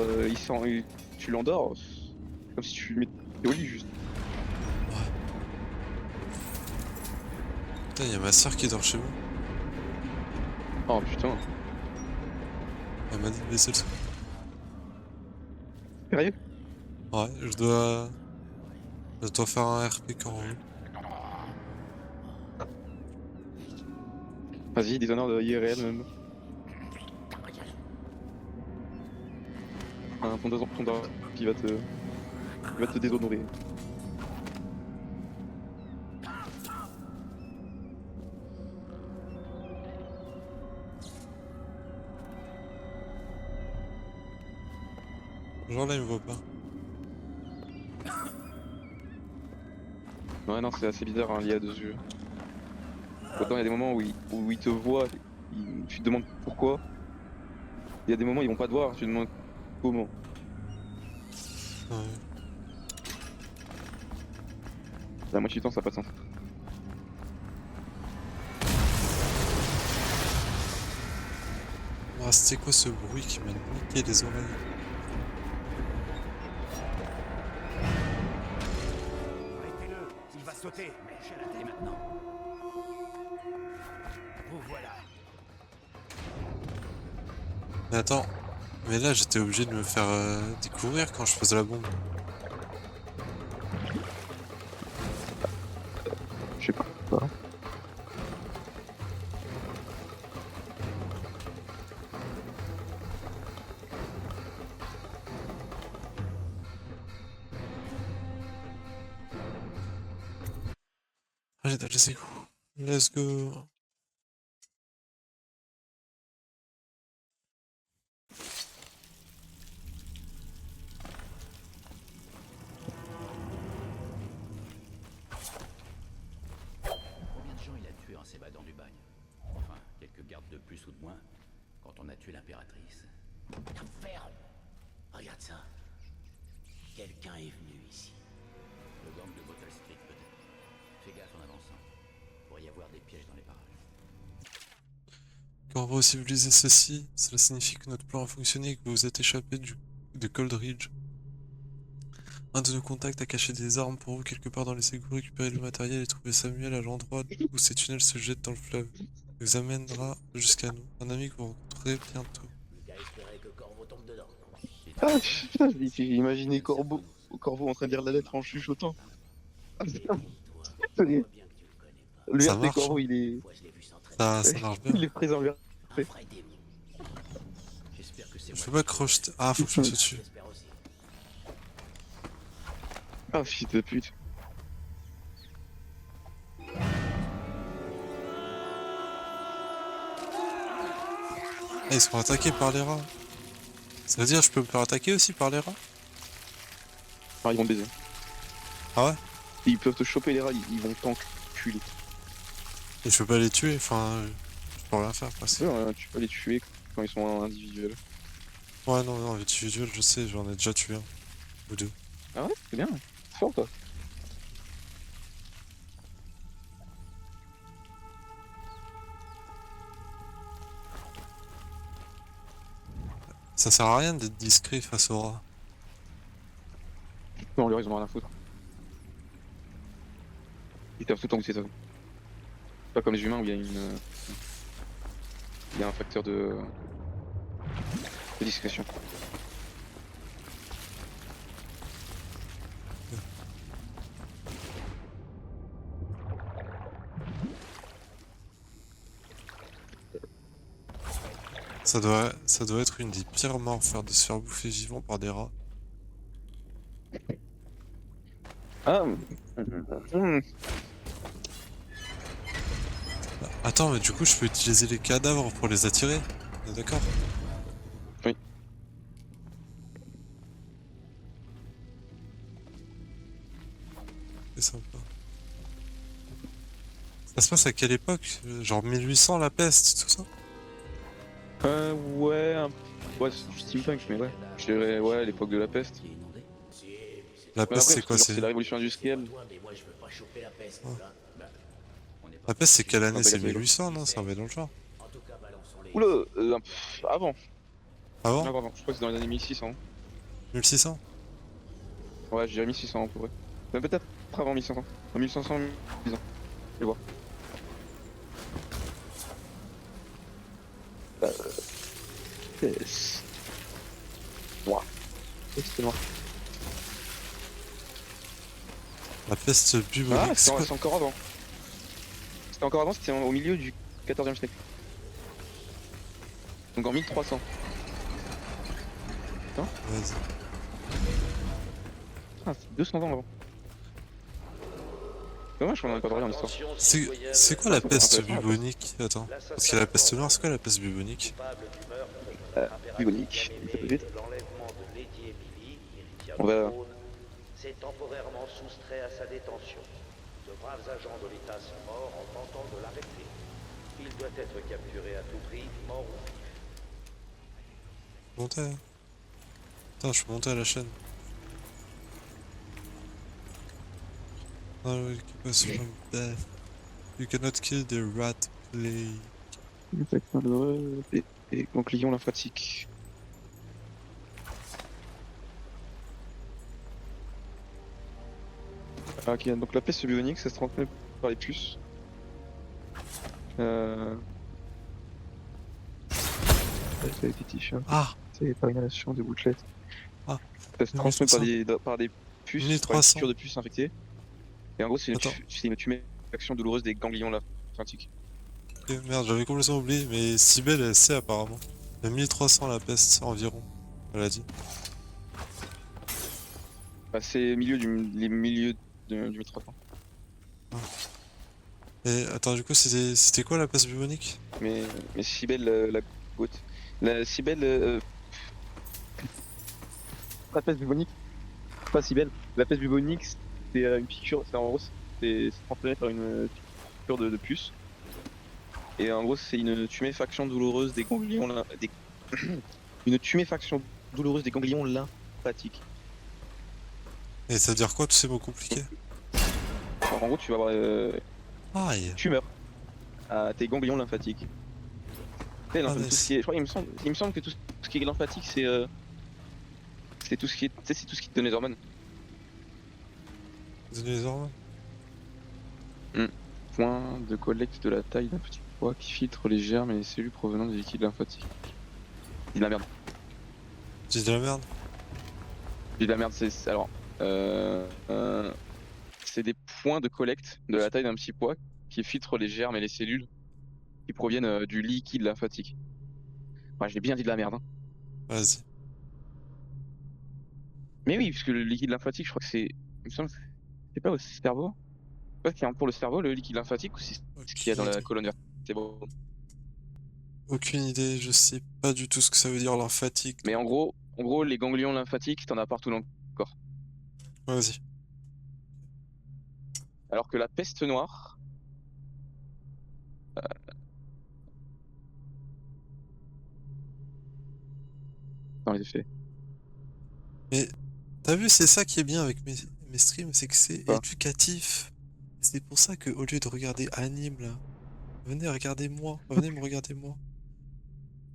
tu l'endors, c'est comme si tu le mettais au lit juste. Putain, y'a ma soeur qui dort chez moi. Oh putain, Elle m'a dit de baisser le son. sérieux? Ouais, je dois faire un RP quand même. Vas-y, des honneurs de IRL même. Un ton qui va te déshonorer. Genre là, il me voit pas. Ouais, non, c'est assez bizarre, hein, lié à deux yeux. Autant il y a des moments où ils te voient, tu te demandes pourquoi. Il y a des moments où ils vont pas te voir, tu te demandes comment. Ouais. La moitié du temps, ça n'a pas de sens. Ah, c'était quoi ce bruit qui m'a niqué les oreilles? Arrêtez-le, il va sauter. Mais j'ai la tête maintenant. Vous voilà. Mais attends, mais là j'étais obligé de me faire découvrir quand je faisais la bombe. Je sais pas. Allez, dans les égouts. Let's go. Combien de gens il a tué en s'évadant du bagne? Enfin, quelques gardes de plus ou de moins, quand on a tué l'impératrice. La ferme. Regarde ça. Quelqu'un est venu ici. Le gang de Bottle Street, peut-être. Fais gaffe en avançant. Il pourrait y avoir des pièges dans les parages. Corvo, si vous lisez ceci, cela signifie que notre plan a fonctionné et que vous vous êtes échappé de Cold Ridge. Un de nos contacts a caché des armes pour vous quelque part dans les égouts, récupérer le matériel et trouver Samuel à l'endroit où ces tunnels se jettent dans le fleuve. Il vous amènera jusqu'à nous. Un ami que vous rencontrerez bientôt. Le gars espérait que Corvo tombe dedans. Ah putain, j'ai imaginé Corvo en train de lire la lettre en chuchotant. Ah, putain. Toi, bien que tu le connais pas. Le Ça RP marche, Corvo, hein. il est. Moi, je l'ai vu s'entraîner. Ça marche bien. Il est présent, le RP. Un vrai démon. J'espère que c'est Je moi. peux pas crocheter. Ah, faut que je me dessus. J'espère aussi. Ah, fils de pute. Ah, ils sont attaqués par les rats. Ça veut dire que je peux me faire attaquer aussi par les rats? Ah, ils vont te baiser. Ah ouais? Ils peuvent te choper les rats, ils vont t'enculer. Et je peux pas les tuer, enfin... Je peux rien faire presque. Ouais, tu peux les tuer quand ils sont individuels. Ouais, non, non, individuel, je sais, j'en ai déjà tué un. Ou deux. Ah ouais, c'est bien. C'est fort, toi. Ça sert à rien d'être discret face aux rats. Non, leur ils ont rien à foutre. Ils tapent tout le temps où c'est ça. Pas comme les humains où il y a une. Il y a un facteur de discrétion. Ça doit être une des pires morts, faire de se faire bouffer vivant par des rats. Ah Attends, mais du coup, je peux utiliser les cadavres pour les attirer? On est d'accord? Oui. C'est sympa. Ça se passe à quelle époque? Genre 1800, la peste, tout ça? Ouais, ouais, c'est steampunk, mais ouais. Je dirais, ouais, à l'époque de la peste. Qui est inondé? Si, mais La Mais peste, après, c'est quoi? parce que genre, c'est la révolution industrielle. toi, mais moi, je veux pas choper la peste. Ouais. Là. On est pas La peste, c'est quelle année? Ah, C'est bah, la 1800, non? Ça va dans le genre. En tout cas, balançons les. Oula, avant. Avant? Avant. Je crois que c'est dans les années 1600. 1600? Ouais, je dirais 1600 pour vrai. Mais peut-être avant 1500. En 1500, 1000 ans. Je vais voir. Yes. Noir. C'était noir. La peste Ah, bubonique, c'est quoi? c'est encore avant. C'était encore avant, c'était au milieu du 14e siècle. Donc en 1300. Vas-y. Ah, c'est 200 ans avant. Dommage qu'on en ait pas parlé en histoire. C'est quoi la peste bubonique? Attends. Parce qu'il y a la peste noire, c'est quoi la peste bubonique? Bubonique. On va. s'est temporairement soustrait à sa détention. De braves agents de l'État sont morts en tentant de l'arrêter. Il doit être capturé à tout prix, mort ou vif. Monter. Putain, je suis monté à la chaîne. Ah oui, occupation death. You cannot kill the rat plague. Et ganglion lymphatique. Ah, ok, donc la peste bubonique, ça se transmet par les puces. C'est des petits Ah! C'est par inhalation de gouttelettes. Ah. Ça se transmet par des puces, par une 1300. piqûre de puces infectées. Et en gros, c'est une tuméfaction douloureuse des ganglions lymphatiques. Ok, merde, j'avais complètement oublié, mais Sibel, elle sait apparemment. Il y a 1300 la peste environ, elle a dit. Bah, c'est les milieux du 1300. Ah. Et attends, du coup, c'était quoi la peste bubonique? Mais Cybèle, la goutte. La Cybèle. La peste bubonique. Pas Cybèle. La peste bubonique, c'est une piqûre. C'est en gros, c'est transféré par une piqûre de puce. Et en gros, c'est une tuméfaction douloureuse des ganglions. Une tuméfaction douloureuse des ganglions lymphatiques. Et ça veut dire quoi tous ces mots compliqués? En gros, tu vas avoir Aïe. tumeur à tes ganglions lymphatiques. Tu sais, Ah, tout ce qui est, je crois, il me semble que tout ce qui est lymphatique, c'est tout ce qui est, tu sais, c'est tout ce qui te donne les hormones. Donner les hormones. Point de collecte de la taille d'un petit pois qui filtre les germes et les cellules provenant des liquides lymphatiques. Dis de la merde. Dis de la merde. Dis de la merde, alors, c'est des points de collecte de la taille d'un petit pois qui filtrent les germes et les cellules qui proviennent du liquide lymphatique. Ouais, j'ai bien dit de la merde. Hein. Vas-y. Mais oui, puisque le liquide lymphatique, je crois que c'est, il me semble, c'est pas au cerveau. Je sais pas ce qu'il y a pour le cerveau, le liquide lymphatique, ou c'est ce qu'il y a dans la colonne vertébrale. Aucune idée, je sais pas du tout ce que ça veut dire lymphatique. Mais en gros, les ganglions lymphatiques, t'en as partout dans le corps. Vas-y. Alors que la peste noire, dans les effets. Mais t'as vu, c'est ça qui est bien avec mes streams, c'est que c'est Quoi éducatif. C'est pour ça que au lieu de regarder anime là, venez regarder moi, venez me regarder moi.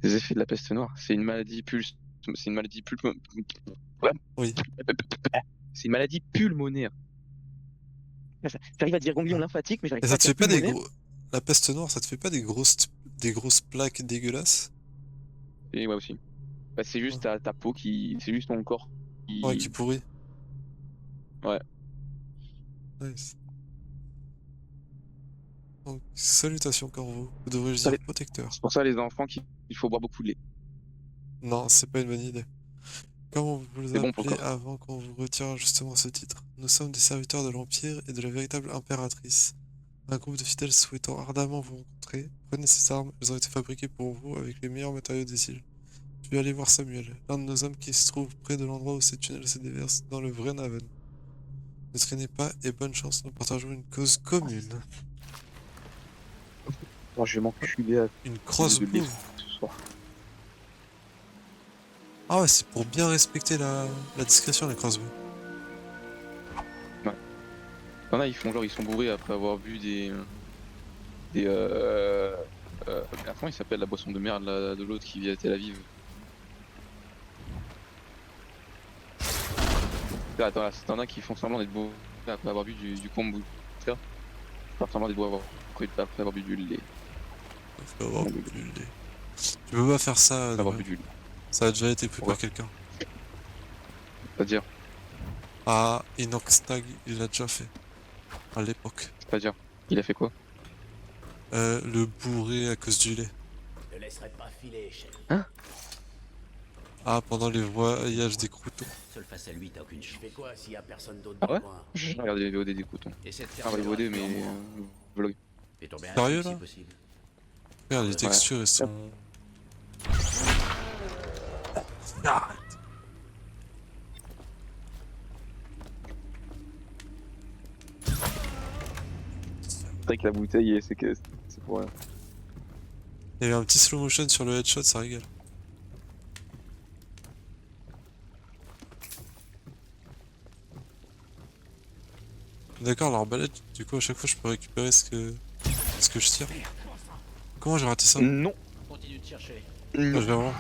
Les effets de la peste noire, c'est une maladie c'est une maladie Oui. C'est une maladie pulmonaire. J'arrive à dire ganglion lymphatique, mais j'arrive Et pas ça à te dire fait pas des pulmonaire. gros... La peste noire, ça te fait pas des grosses plaques dégueulasses? Et ouais aussi. Bah, c'est juste ta peau qui, c'est juste ton corps qui. Ouais, qui pourrit. Ouais. Nice. Donc, salutations Corvo. Vous devriez dire protecteur. C'est pour ça les enfants il faut boire beaucoup de lait. Non, c'est pas une bonne idée. Comment vous les C'est bon pour le appelez corps. avant qu'on vous retire justement ce titre? Nous sommes des serviteurs de l'Empire et de la véritable impératrice. Un groupe de fidèles souhaitant ardemment vous rencontrer. Prenez ces armes, elles ont été fabriquées pour vous avec les meilleurs matériaux des îles. Je vais aller voir Samuel, l'un de nos hommes qui se trouve près de l'endroit où ces tunnels se déversent dans le vrai Naven. Ne traînez pas et bonne chance, nous partageons une cause commune. Oh, je vais m'enculer à Une crossbow ce soir. Ah ouais, c'est pour bien respecter la discrétion, les crossbows. Ouais. T'en as, ils font genre, ils sont bourrés après avoir bu des comment il s'appelle la boisson de merde là, de l'autre qui vit à Tel Aviv. Attends, t'en as qui font semblant d'être bourrés après avoir bu du kombucha. Faire semblant d'être bourrés après avoir bu du lait. Faut avoir bu du lait. Tu peux pas faire ça. Avoir bu du lait. Ça a déjà été pris par quelqu'un. C'est-à-dire? Ah, Inoxtag, il l'a déjà fait. À l'époque. C'est-à-dire? Il a fait quoi? Le bourré à cause du lait. Ne laisserai pas filer, chef. Hein? Ah, pendant les voyages des croutons. Seul face à lui, t'as aucune chance. Je fais quoi s'il y a personne d'autre Ah dans ouais? le coin? J'ai regardé les VOD des croutons. Ah, les VOD, mais vlog. Fais tomber un Sérieux, truc, là? si possible. Regarde, les textures, elles sont... Arrête. C'est vrai que la bouteille, c'est pour rien. Il y a eu un petit slow motion sur le headshot, ça régale. D'accord, l'arbalète, du coup à chaque fois je peux récupérer ce que je tire. Comment j'ai raté ça? Non. Continue de chercher. Non. Vraiment.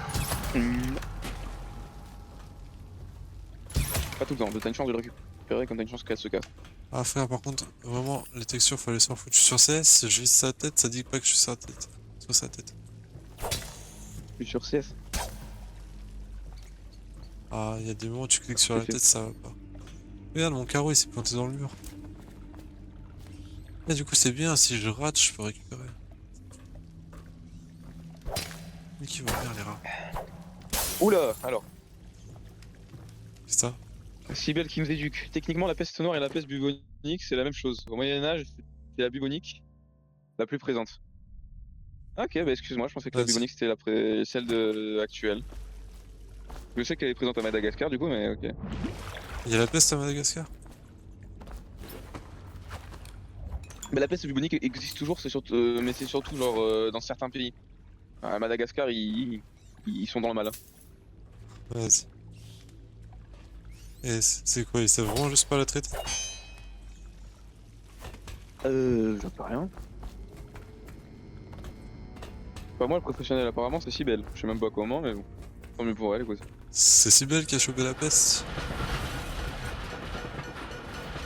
Pas tout le temps, t'as une chance de le récupérer comme t'as une chance qu'elle se casse. Ah frère, par contre, vraiment, les textures, faut les s'en foutre. Je suis sur CS, je vise sa tête, ça dit pas que je suis sur sa tête. Sur sa tête. Je suis sur CS. Ah, il y a des moments où tu cliques sur la tête, ça va pas. Regarde, mon carreau il s'est planté dans le mur. Et du coup, c'est bien, si je rate, je peux récupérer. Mais qui vont venir les rats. Oula, alors. C'est ça? Cybèle qui nous éduque. Techniquement, la peste noire et la peste bubonique, c'est la même chose. Au Moyen-Âge, c'est la bubonique. La plus présente. Ok, bah excuse-moi, je pensais que la Vas-y. bubonique c'était celle actuelle. Je sais qu'elle est présente à Madagascar du coup, mais ok. Il y a la peste à Madagascar? Mais la peste bubonique existe toujours, mais c'est surtout genre dans certains pays. À Madagascar, ils sont dans le mal. Vas-y. Et c'est quoi? Ils savent vraiment juste pas la traiter? J'en sais rien. Pas moi le professionnel apparemment, c'est Cybèle. Je sais même pas comment, mais bon. Tant mieux pour elle, écoute. C'est Cybèle qui a chopé la peste?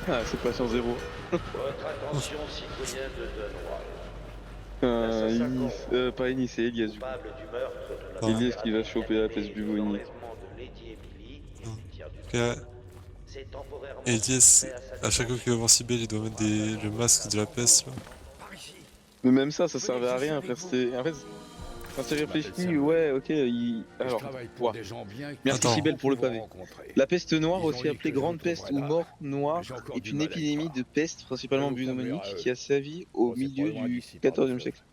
Ah, c'est pas sur zéro. Votre attention, citoyens de Dunwall. Pas Ennis, c'est Elias du coup. Coupable du meurtre de Ah. notre Elias qui va choper la peste bubonique. l'enlèvement de Lady Emily, héritière du Que C'est temporairement Elias, soustrait à sa à chaque fois qu'il va voir Cybèle, il doit mettre le masque de la peste là. Mais même ça servait à rien. Frère. En fait, quand c'est réfléchi, ouais, ok. Alors, pour des gens bien merci Attends. Cybèle pour le pavé. La peste noire, Ils ont aussi dit appelée que je grande vous peste ou trouverais là. mort noire, J'ai encore est du une mal à y épidémie croire. de peste principalement Mais vous bubonique converrez, qui a sévi au bon, c'est milieu pas loin du d'ici, par 14e le siècle.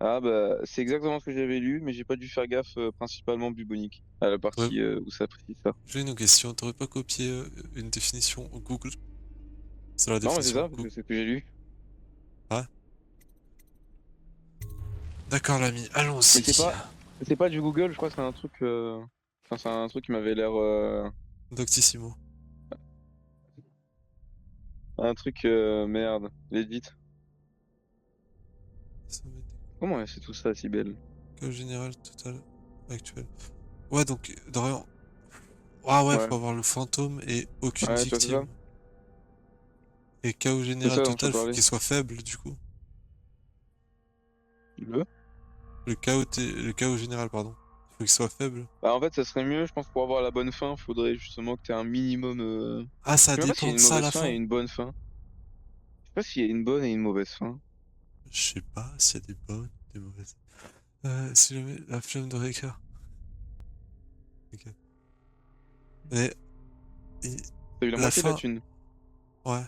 Ah bah c'est exactement ce que j'avais lu, mais j'ai pas dû faire gaffe principalement bubonique, à la partie où ça précise ça. J'ai une question, t'aurais pas copié une définition au Google? C'est la Non mais c'est définition ça, parce que Google. c'est ce que j'ai lu. Ouais. D'accord l'ami, Mais allons-y. c'est pas du Google, je crois que c'est un truc enfin c'est un truc qui m'avait l'air Doctissimo. un truc merde, Legit. Comment c'est tout ça si belle? Chaos général total actuel. Ouais donc Dorian. Ah ouais, Ouais. faut avoir le fantôme et aucune Ouais, tu vois, c'est victime. Et chaos général ça dont je te total, faut parlais. qu'il soit faible du coup. Le Le chaos général, pardon. Faut qu'il soit faible. Bah en fait ça serait mieux, je pense, pour avoir la bonne fin, faudrait justement que t'aies un minimum Ah, ça Je sais même pas s'il y a dépend de une ça à mauvaise la fin et fin. une bonne fin. Je sais pas s'il y a une bonne et une mauvaise fin. Je sais pas s'il y a des bonnes, des mauvaises. Si jamais la flemme de réécrire. Ok. Mais. T'as eu la moitié de la thune. Ouais.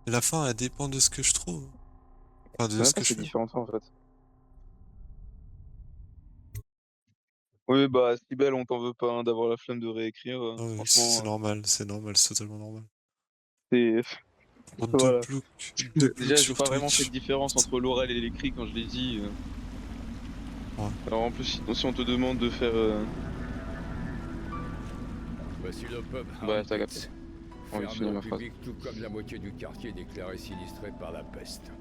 Et la fin, elle dépend de ce que je trouve. Enfin, de C'est ce même pas que je c'est fais. différent en fait. Oui bah si belle on t'en veut pas hein, d'avoir la flemme de réécrire. Ah oui, c'est Franchement normal, c'est totalement normal. c'est... Pour Voilà. deux ploucs Déjà j'ai sur pas vraiment Twitch. fait de différence entre l'oral et l'écrit quand je l'ai dit. Ouais. Alors en plus si on te demande de faire... Voici le pub. Ouais t'as capté. On va Fermé finir au ma phrase. public, tout comme la moitié du quartier déclaré sinistré par la peste.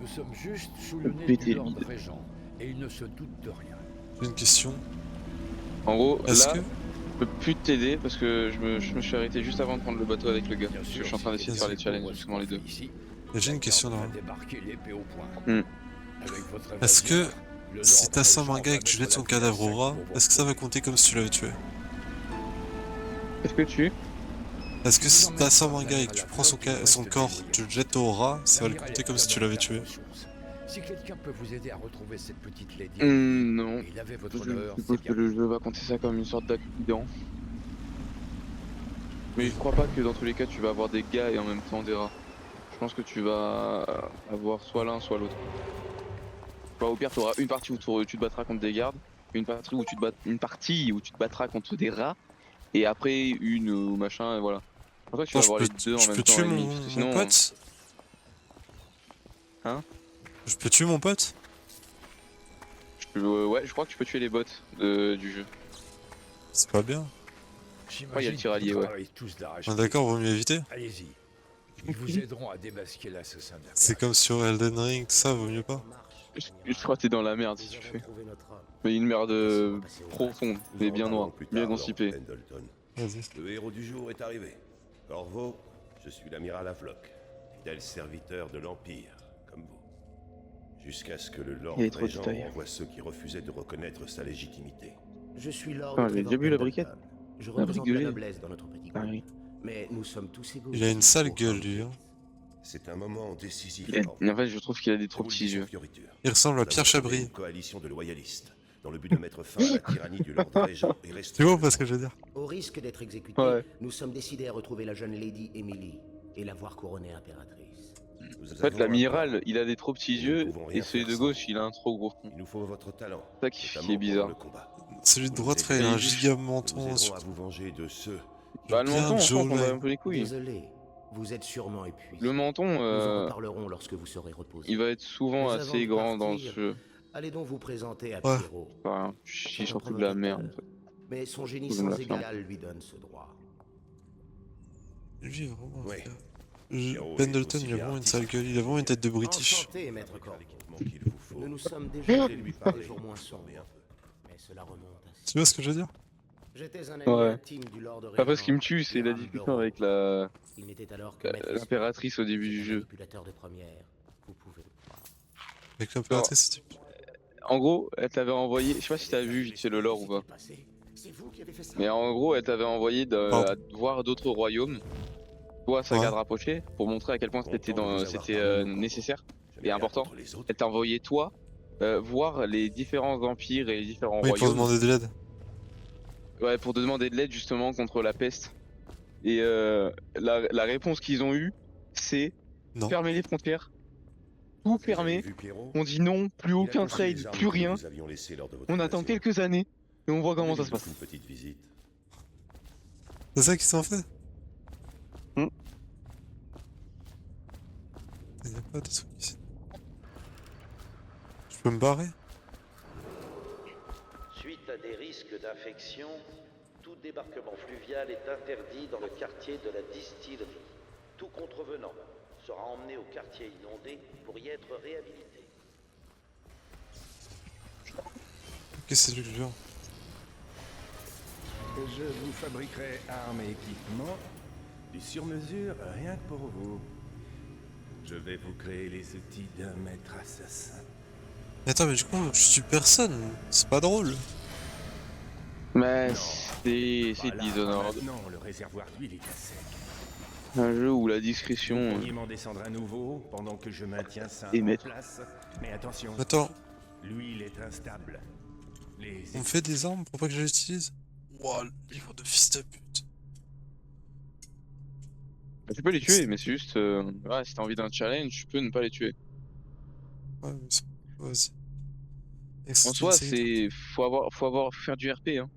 Nous sommes juste sous le nez Péter du le Lord bide. Régent, et il ne se doute de rien. J'ai une question. En gros Est-ce là que. je peux plus t'aider parce que je me suis arrêté juste avant de prendre le bateau avec le gars. Parce que je suis en train d'essayer de faire les challenges justement les deux. J'ai une question là. Débarquer l'épée au point. Hmm. Avec votre Est-ce que. évasion, le Si Lord t'assommes un Régent gars et va que tu mettre jettes son la ville à cadavre au sec rat, pour vos est-ce que ça va compter comme si tu l'avais tué? Est-ce que tu... Est-ce que si t'assommes un gars et que tu prends son corps, tu le jettes au rat, ça va le compter comme si tu l'avais tué? Si quelqu'un peut vous aider à retrouver cette petite lady, non. il avait votre Je honneur, suppose c'est que bien. le jeu va compter ça comme une sorte d'accident. Mais je crois pas que dans tous les cas tu vas avoir des gars et en même temps des rats. Je pense que tu vas avoir soit l'un soit l'autre. Bah, au pire tu auras une partie où tu te battras contre des gardes, une partie où tu te battras contre des rats, et après une ou machin et voilà. Je pense que tu vas avoir les deux en Je même peux temps. tuer à la limite, mon parce que sinon, pote? Hein? Je peux tuer mon pote? Ouais, je crois que tu peux tuer les bots du jeu. C'est pas bien. Ouais, il y a le tiralier, ouais. Ah, d'accord, vaut mieux éviter. Allez-y. Ils vous aideront à démasquer l'assassin de la C'est comme sur Elden Ring, tout ça, vaut mieux pas. Je crois que t'es dans la merde si tu le fais. Mais une merde profonde, mais bien noire, bien constipée. Vas-y. Le héros du jour est arrivé. Corvo, je suis l'amiral Havelock, fidèle serviteur de l'Empire, comme vous. Jusqu'à ce que le Lord Il y a trop de Régent détails. renvoie ceux qui refusaient de reconnaître sa légitimité. Je suis Lord Ah, j'ai Trevor déjà vu la Pendleton. briquette. Je La représente la briquette. noblesse dans notre petit Ah groupe. oui. Mais nous sommes tous égaux. Il a une ici. sale gueule, lui. Hein. C'est un moment décisif. En fait, je trouve qu'il a des trop petits yeux. Il ressemble à Nous Pierre avons formé Chabry. une coalition de loyalistes, dans le but de mettre fin à la tyrannie du Lord Régent et rester... Tu vois pas ce que je veux dire? Au risque d'être exécutés, Ouais. nous sommes décidés à retrouver la jeune Lady Emily et la voir couronnée impératrice. Nous En fait, avons un l'amiral, il a des trop petits Nous ne yeux, pouvons rien et celui faire de sans. gauche, il a un trop gros front. Il nous faut votre talent, C'est ça qui est notamment pendant bizarre. le combat. Celui de Vous droite, nous frère, il a un aiderez. giga Nous vous menton. aiderons à vous venger de ceux Bah, le bien menton, en France, on a jawline. un peu les couilles. Désolé, vous êtes sûrement épuisé. Le menton, Nous en reparlerons lorsque vous serez reposé. il va être souvent Mais avant assez de grand dans partir, ce jeu. Allez donc vous présenter à Ouais. Pierrot. Enfin, je C'est chie un surtout de la provocateur, merde. En fait. Mais son génie Vous me sans la fermez. égal lui donne ce droit. Lui, vraiment, Oui. frère. Pierrot est Pendleton, aussi il a bien vraiment une artiste. sale gueule. Il a vraiment une tête de British. Enchanté, maître Corbeau. l'équipement qu'il vous faut. Nous nous sommes Je déjà vais lui vus parler. des jours moins sombres. Mais un peu. Mais cela remonte à... Tu vois ce que je veux dire? J'étais un ami Ouais. intime du Lord Après, ce qui me Régent, tue, c'est la Hiram discussion Burrow. avec la Il n'était alors que maître l'impératrice au début du C'est un jeu. manipulateur de première. Vous pouvez le croire. Avec l'impératrice, c'est En gros, elle t'avait envoyé, je sais pas si t'as vu vite fait le lore ou pas, C'est vous qui avez fait ça. mais en gros, elle t'avait envoyé Pardon. à voir d'autres royaumes, toi, sa Ouais. garde rapprochée, pour montrer à quel point c'était nécessaire et important. Contre les autres. Elle t'a envoyé toi voir les différents empires et les différents Oui, pour royaumes. demander de l'aide. Ouais, pour te demander de l'aide justement contre la peste. Et la réponse qu'ils ont eue, c'est Non. fermer les frontières, tout fermer. Vu Pierrot On dit non, plus Il a aucun conçu les trade, armes plus que rien. nous avions laissées lors de votre On attend invasion. quelques années et on voit comment ça se passe. Une petite visite. C'est ça qu'ils s'en fait? Hmm. Il n'y a pas de truc ici. Je peux me barrer? Suite à des risques d'infection, tout débarquement fluvial est interdit dans le quartier de la distillerie. Tout contrevenant sera emmené au quartier inondé pour y être réhabilité. Ok, c'est lui que je viens. Je vous fabriquerai armes et équipements du sur-mesure rien que pour vous. Je vais vous créer les outils d'un maître assassin. Mais attends, mais du coup, je tue personne. C'est pas drôle. Mais c'est Voilà, Dishonored. maintenant, le réservoir d'huile est à sec. Un jeu où la Vous discrétion. pourriez m'en descendre un nouveau pendant que je maintiens ça Et en mettre. place. Mais attention, Attends, l'huile est instable. Les on me fait des armes pour pas que je les utilise? Ouah, le livre de fils de pute. Tu peux les tuer, mais c'est juste. Ouais, si t'as envie d'un challenge, tu peux ne pas les tuer. Ouais, mais c'est... Vas-y. En soi, c'est. Faut faire du RP, hein.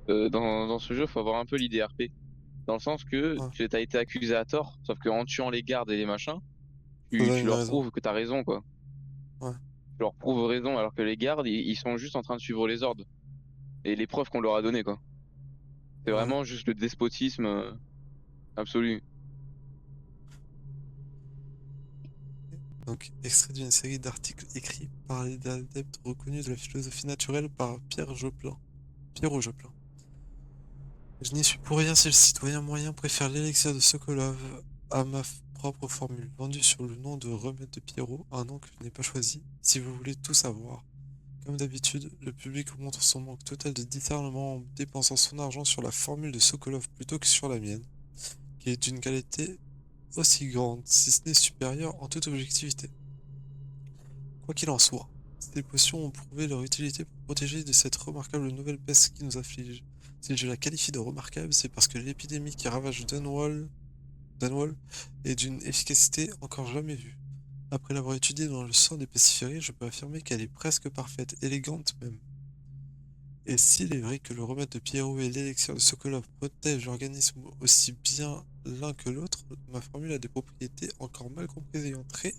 Dans ce jeu, faut avoir un peu l'idée RP. Dans le sens que Ouais. t'as été accusé à tort, sauf qu'en tuant les gardes et les machins, tu Ouais, il a leur raison. prouves que t'as raison, quoi. Ouais. Tu leur prouves raison, alors que les gardes, ils sont juste en train de suivre les ordres. Et les preuves qu'on leur a données, quoi. C'est Ouais. vraiment juste le despotisme absolu. Donc, extrait d'une série d'articles écrits par les adeptes reconnus de la philosophie naturelle par Pierre Joplin. Pierrot Joplin. Je n'y suis pour rien si le citoyen moyen préfère l'élixir de Sokolov à ma propre formule, vendue sur le nom de remède de Pierrot, un nom que je n'ai pas choisi, si vous voulez tout savoir. Comme d'habitude, le public montre son manque total de discernement en dépensant son argent sur la formule de Sokolov plutôt que sur la mienne, qui est d'une qualité aussi grande, si ce n'est supérieure en toute objectivité. Quoi qu'il en soit, ces potions ont prouvé leur utilité pour protéger de cette remarquable nouvelle peste qui nous afflige. Si je la qualifie de remarquable, c'est parce que l'épidémie qui ravage Dunwall est d'une efficacité encore jamais vue. Après l'avoir étudiée dans le sang des pestiférés, je peux affirmer qu'elle est presque parfaite, élégante même. Et s'il est vrai que le remède de Pierrot et l'élixir de Sokolov protègent l'organisme aussi bien l'un que l'autre, ma formule a des propriétés encore mal comprises ayant trait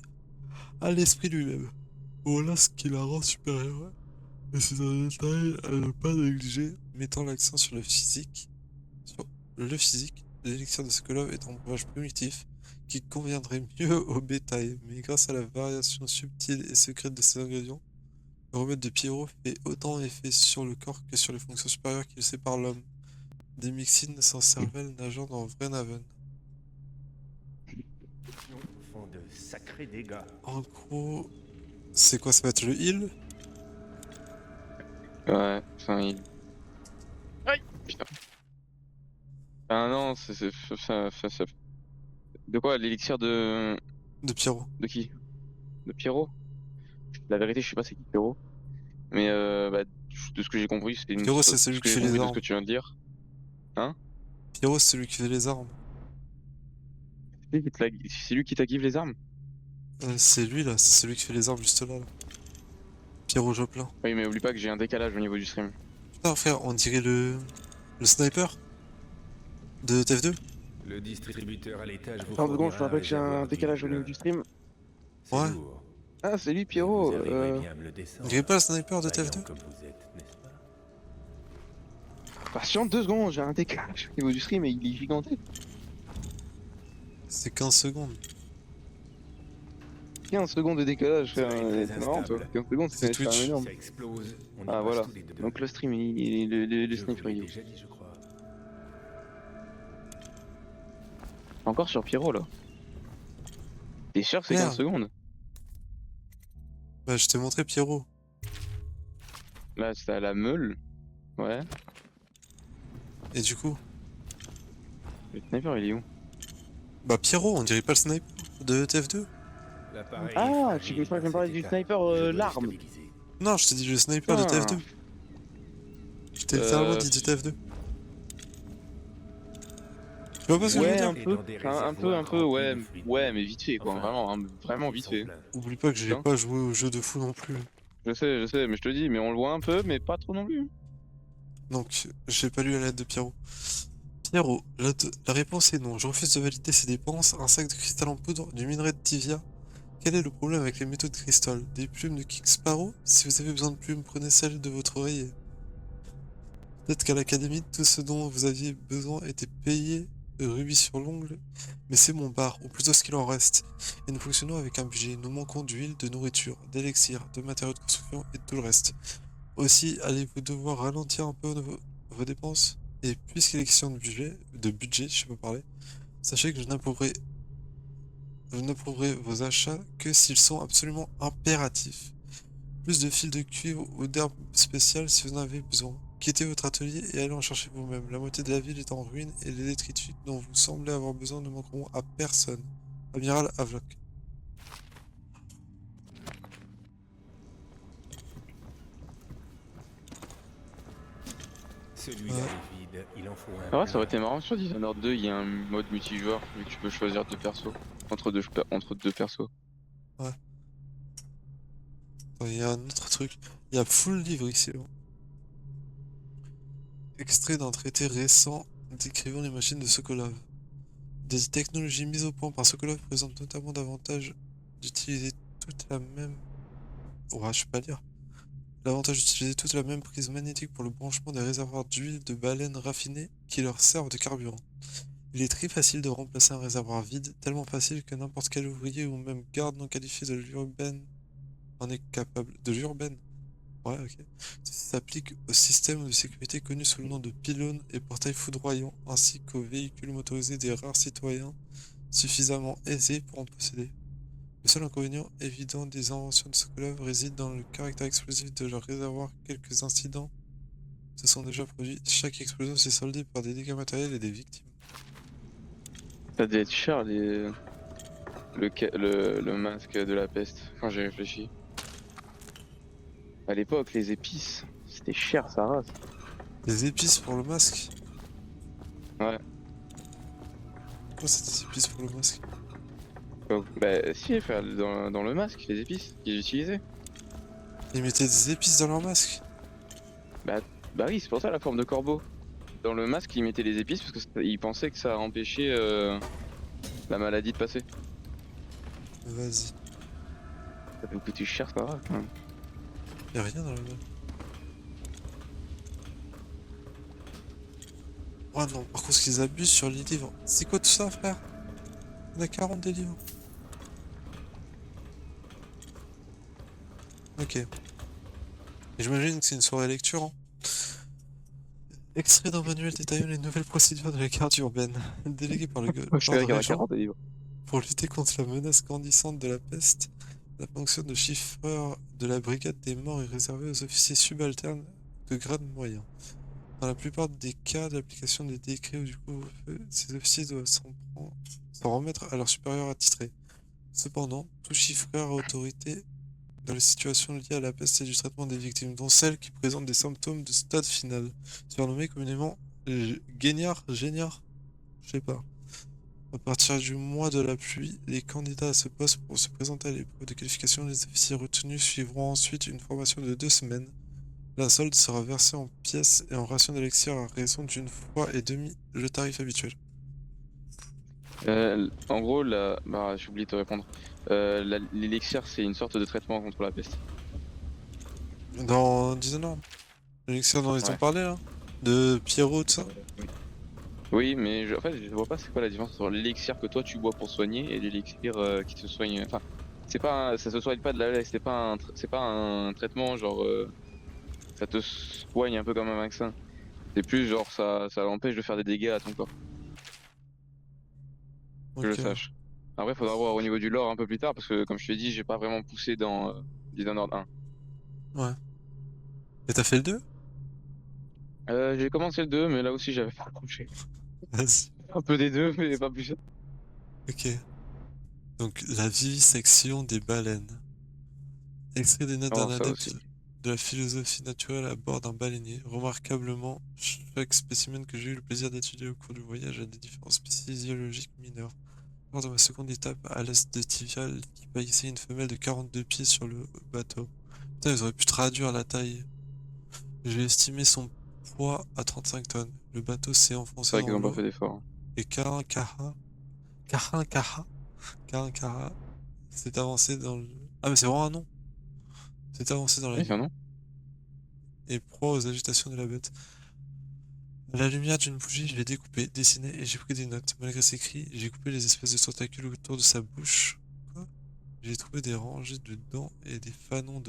à l'esprit lui-même. Voilà ce qui la rend supérieure. Et c'est un détail à ne pas négliger, mettant l'accent sur le physique. L'élixir de Sokolov est un breuvage primitif qui conviendrait mieux au bétail, mais grâce à la variation subtile et secrète de ses ingrédients, le remède de Pierrot fait autant effet sur le corps que sur les fonctions supérieures qu'il sépare l'homme. Des mixines sans cervelle nageant dans Vrenaven. font de sacrés dégâts. En gros, c'est quoi, ça va être le heal? Ouais, putain, il. Aïe, putain. Ah non, De quoi, l'élixir de. De Pierrot. De qui? De Pierrot? La vérité, je sais pas c'est qui Pierrot. Mais de ce que j'ai compris, c'est une. Pierrot, c'est celui ce que qui j'ai fait les compris de ce armes. que tu viens de dire. Hein? Pierrot, c'est celui qui fait les armes. C'est lui qui t'a give les armes? C'est lui là, c'est celui qui fait les armes juste là. Pierrot Joplin. Oui, mais oublie pas que j'ai un décalage au niveau du stream. Putain frère, on dirait le sniper de TF2. Le distributeur à l'étage vous Attends, secondes, je te fournira rappelle que j'ai un réservoir décalage au double. niveau du stream. C'est Ouais. lourd. Ah, c'est lui, Pierrot. Vous arriverez bien à me le descendre. On dirait pas le sniper de Vaillant TF2. comme vous êtes, n'est-ce pas? Patiente 2 secondes, j'ai un décalage au niveau du stream et il est gigantesque. C'est 15 secondes. 15 secondes de décalage, Ça va frère. être très C'est marrant, toi. instable. 15 secondes, C'est c'est quand Twitch. même énorme. Ça explose. On y Ah, passe voilà. tous les deux. Donc le stream, le Je sniper, vous l'ai il est où? déjà dit, je crois. Encore sur Pierrot, là. T'es sûr que c'est Merde. 15 secondes? Bah je t'ai montré Pierrot. Là, c'était à la meule. Ouais. Et du coup, Le sniper, il est où? bah Pierrot, on dirait pas le sniper de TF2. L'appareil Ah, est tu fragile me dans parlais cet du état. sniper, Je dois le l'arme. stabiliser. Non, je t'ai dit le sniper de Ah. TF2. Je t'ai littéralement dit du TF2. Tu vois pas ce que je veux Ouais, dire? un peu, ouais, mais vite fait, quoi. Enfin, Vraiment, vraiment vite ils sont fait. pleins. Oublie pas que j'ai Putain. pas joué au jeu de fou non plus. Je sais, mais je te dis, mais on le voit un peu, mais pas trop non plus. Donc, j'ai pas lu la lettre de Pierrot. Pierrot, la réponse est non. Je refuse de valider ces dépenses. Un sac de cristal en poudre, du minerai de Tivia. Quel est le problème avec les métaux de cristal? Des plumes de King Sparrow? Si vous avez besoin de plumes, prenez celles de votre oreiller. Peut-être qu'à l'académie, tout ce dont vous aviez besoin était payé de rubis sur l'ongle, mais c'est mon bar, ou plutôt ce qu'il en reste. Et nous fonctionnons avec un budget. Nous manquons d'huile, de nourriture, d'élixir, de matériaux de construction et de tout le reste. Aussi, allez-vous devoir ralentir un peu vos dépenses? Et puisqu'il est question de budget, je sais pas parler, sachez que je n'approuverai vos achats que s'ils sont absolument impératifs. Plus de fils de cuivre ou d'herbes spéciales si vous en avez besoin. Quittez votre atelier et allez en chercher vous-même. La moitié de la ville est en ruine et les détritus dont vous semblez avoir besoin ne manqueront à personne. Amiral Havlock. Celui-là est vide, il en faut un. Ah ouais, ça aurait été marrant sur Dishonored 2, il y a un mode multijoueur, vu que tu peux choisir deux persos. Entre deux persos. Ouais. Attends, il y a un autre truc. Il y a full livre ici. Hein. Extrait d'un traité récent décrivant les machines de Sokolov. Des technologies mises au point par Sokolov présentent notamment davantage d'utiliser toute la même... Ouais, je sais pas lire. L'avantage d'utiliser toute la même prise magnétique pour le branchement des réservoirs d'huile de baleine raffinée qui leur servent de carburant. Il est très facile de remplacer un réservoir vide, tellement facile que n'importe quel ouvrier ou même garde non qualifié de l'urbaine en est capable. De l'urbaine? Ouais, ok. Ceci s'applique au système de sécurité connu sous le nom de pylônes et portails foudroyants, ainsi qu'aux véhicules motorisés des rares citoyens suffisamment aisés pour en posséder. Le seul inconvénient évident des inventions de Sokolov réside dans le caractère explosif de leur réservoir. Quelques incidents se sont déjà produits. Chaque explosion s'est soldée par des dégâts matériels et des victimes. Ça devait être cher le masque de la peste, quand j'ai réfléchi. À l'époque, les épices, c'était cher, ça race. Des épices pour le masque? Ouais. Quoi c'est des épices pour le masque? Bah si, frère, dans le masque, les épices qu'ils utilisaient. Ils mettaient des épices dans leur masque? Bah oui, c'est pour ça la forme de corbeau. Dans le masque, ils mettaient les épices parce qu'ils pensaient que ça empêchait la maladie de passer. Vas-y. Ça peut coûter cher, ça va. Hein. Y'a rien dans le même. Oh non, par contre, ce qu'ils abusent sur les livres. C'est quoi tout ça, frère? On a 40 des livres. Ok. Et j'imagine que c'est une soirée lecture. Hein. Extrait d'un manuel détaillant les nouvelles procédures de la garde urbaine, délégué par le régent pour lutter contre la menace grandissante de la peste. La fonction de chiffreur de la brigade des morts est réservée aux officiers subalternes de grade moyen. Dans la plupart des cas d'application des décrets ou du couvre-feu, ces officiers doivent s'en remettre à leur supérieur attitré. Cependant, tout chiffreur a autorité dans les situations liées à la peste et du traitement des victimes, dont celles qui présentent des symptômes de stade final, surnommés communément géniard, je sais pas. À partir du mois de la pluie, les candidats à ce poste pour se présenter à l'épreuve de qualification, les officiers retenus suivront ensuite une formation de 2 semaines. La solde sera versée en pièces et en rations d'élixir à raison d'une fois et demie le tarif habituel. En gros, bah, j'ai oublié de te répondre. L'élixir, c'est une sorte de traitement contre la peste. Dans Dishonored, l'élixir dont ils ont parlé là, de Pierrot, tout ça. Oui, mais en fait, je vois pas c'est quoi la différence entre l'élixir que toi tu bois pour soigner et l'élixir qui te soigne. Enfin, c'est pas, ça se soigne pas de la lait, c'est pas un traitement genre ça te soigne un peu comme un vaccin. C'est plus genre ça empêche de faire des dégâts à ton corps. Que je le sache. Après, faudra voir au niveau du lore un peu plus tard parce que comme je te dis, j'ai pas vraiment poussé dans Dishonored 1. Ouais. Et t'as fait le 2? J'ai commencé le 2, mais là aussi j'avais pas accroché. Vas-y. Un peu des deux, mais pas plus. Ok. Donc, la vivisection des baleines. Extrait des notes d'un adepte de la philosophie naturelle à bord d'un baleinier. Remarquablement, chaque spécimen que j'ai eu le plaisir d'étudier au cours du voyage a des différences physiologiques mineures. Lors de ma seconde étape, à l'est de Tivia, l'équipe a essayé une femelle de 42 pieds sur le bateau. Putain, ils auraient pu traduire la taille. J'ai estimé son poids à 35 tonnes. Le bateau s'est enfoncé dans l'eau. Pas fait d'effort. Et Karan Karan s'est avancé dans le... Ah mais c'est vraiment un nom. S'est avancé dans la nuit. Et proie aux agitations de la bête. À la lumière d'une bougie, je l'ai découpé, dessiné et j'ai pris des notes. Malgré ses cris, j'ai coupé les espèces de tentacules autour de sa bouche. Quoi? J'ai trouvé des rangées de dents et des fanons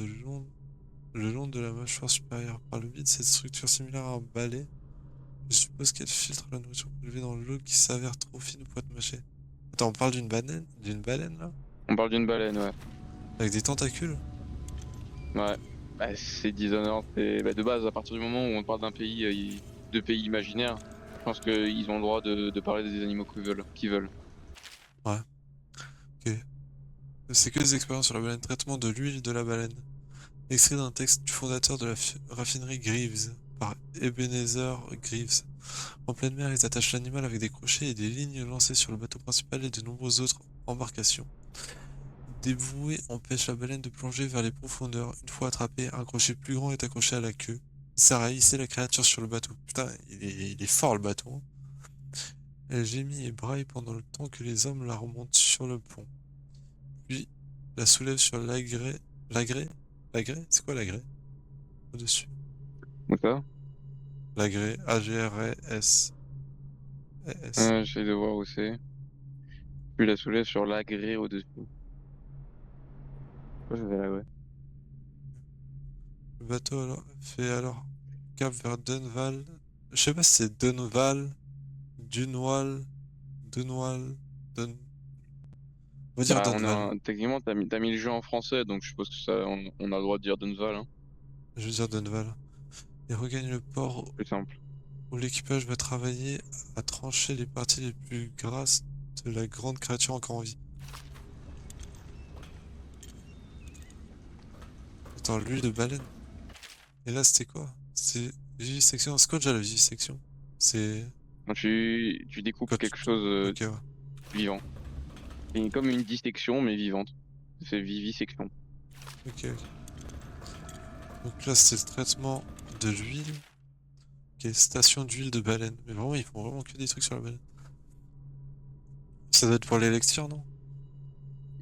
le long de la mâchoire supérieure. Par le vide, cette structure similaire à un balai. Je suppose qu'elle filtre la nourriture prélevée dans l'eau qui s'avère trop fine pour être mâchée. Attends, on parle d'une baleine là? On parle d'une baleine, ouais. Avec des tentacules? Ouais. Bah, c'est Dishonored, bah, de base, à partir du moment où on parle d'un pays, de pays imaginaires, je pense qu'ils ont le droit de parler des animaux qu'ils veulent. Ouais. Ok. C'est que des expériences sur la baleine. Traitement de l'huile de la baleine. Extrait d'un texte du fondateur de la raffinerie Greaves, par Ebenezer Greaves. En pleine mer, ils attachent l'animal avec des crochets et des lignes lancées sur le bateau principal et de nombreuses autres embarcations. Des bouées empêchent la baleine de plonger vers les profondeurs. Une fois attrapée, un crochet plus grand est accroché à la queue. Il sert à hisser la créature sur le bateau. Putain, il est fort le bateau. Hein. Elle gémit et braille pendant le temps que les hommes la remontent sur le pont. Puis, la soulève sur l'agrès. L'agrès? C'est quoi l'agrès? Au-dessus. D'accord. L'agrès, A-G-R-E-S. J'essaie de voir où c'est. Puis la soulève sur l'agrès au-dessus. Pourquoi je vais l'agrès? Le bateau fait alors cap vers Dunval. Je sais pas si c'est Dunval, Dunwal, Dunwal, Dun... On va dire Dunval. Techniquement, t'as mis le jeu en français, donc je suppose que ça, on a le droit de dire Dunval. Hein. Je veux dire Dunval. Et regagne le port plus simple. Où l'équipage va travailler à trancher les parties les plus grasses de la grande créature encore en vie. Attends, l'huile de baleine. Et là, c'était quoi? C'est vivisection. C'est quoi déjà la vivisection? C'est... Quand tu découpes quelque chose vivant. C'est comme une dissection, mais vivante. C'est vivisection. Ok. Donc là, c'est le traitement de l'huile. Ok, station d'huile de baleine. Mais vraiment, ils font vraiment que des trucs sur la baleine. Ça doit être pour les lectures, non?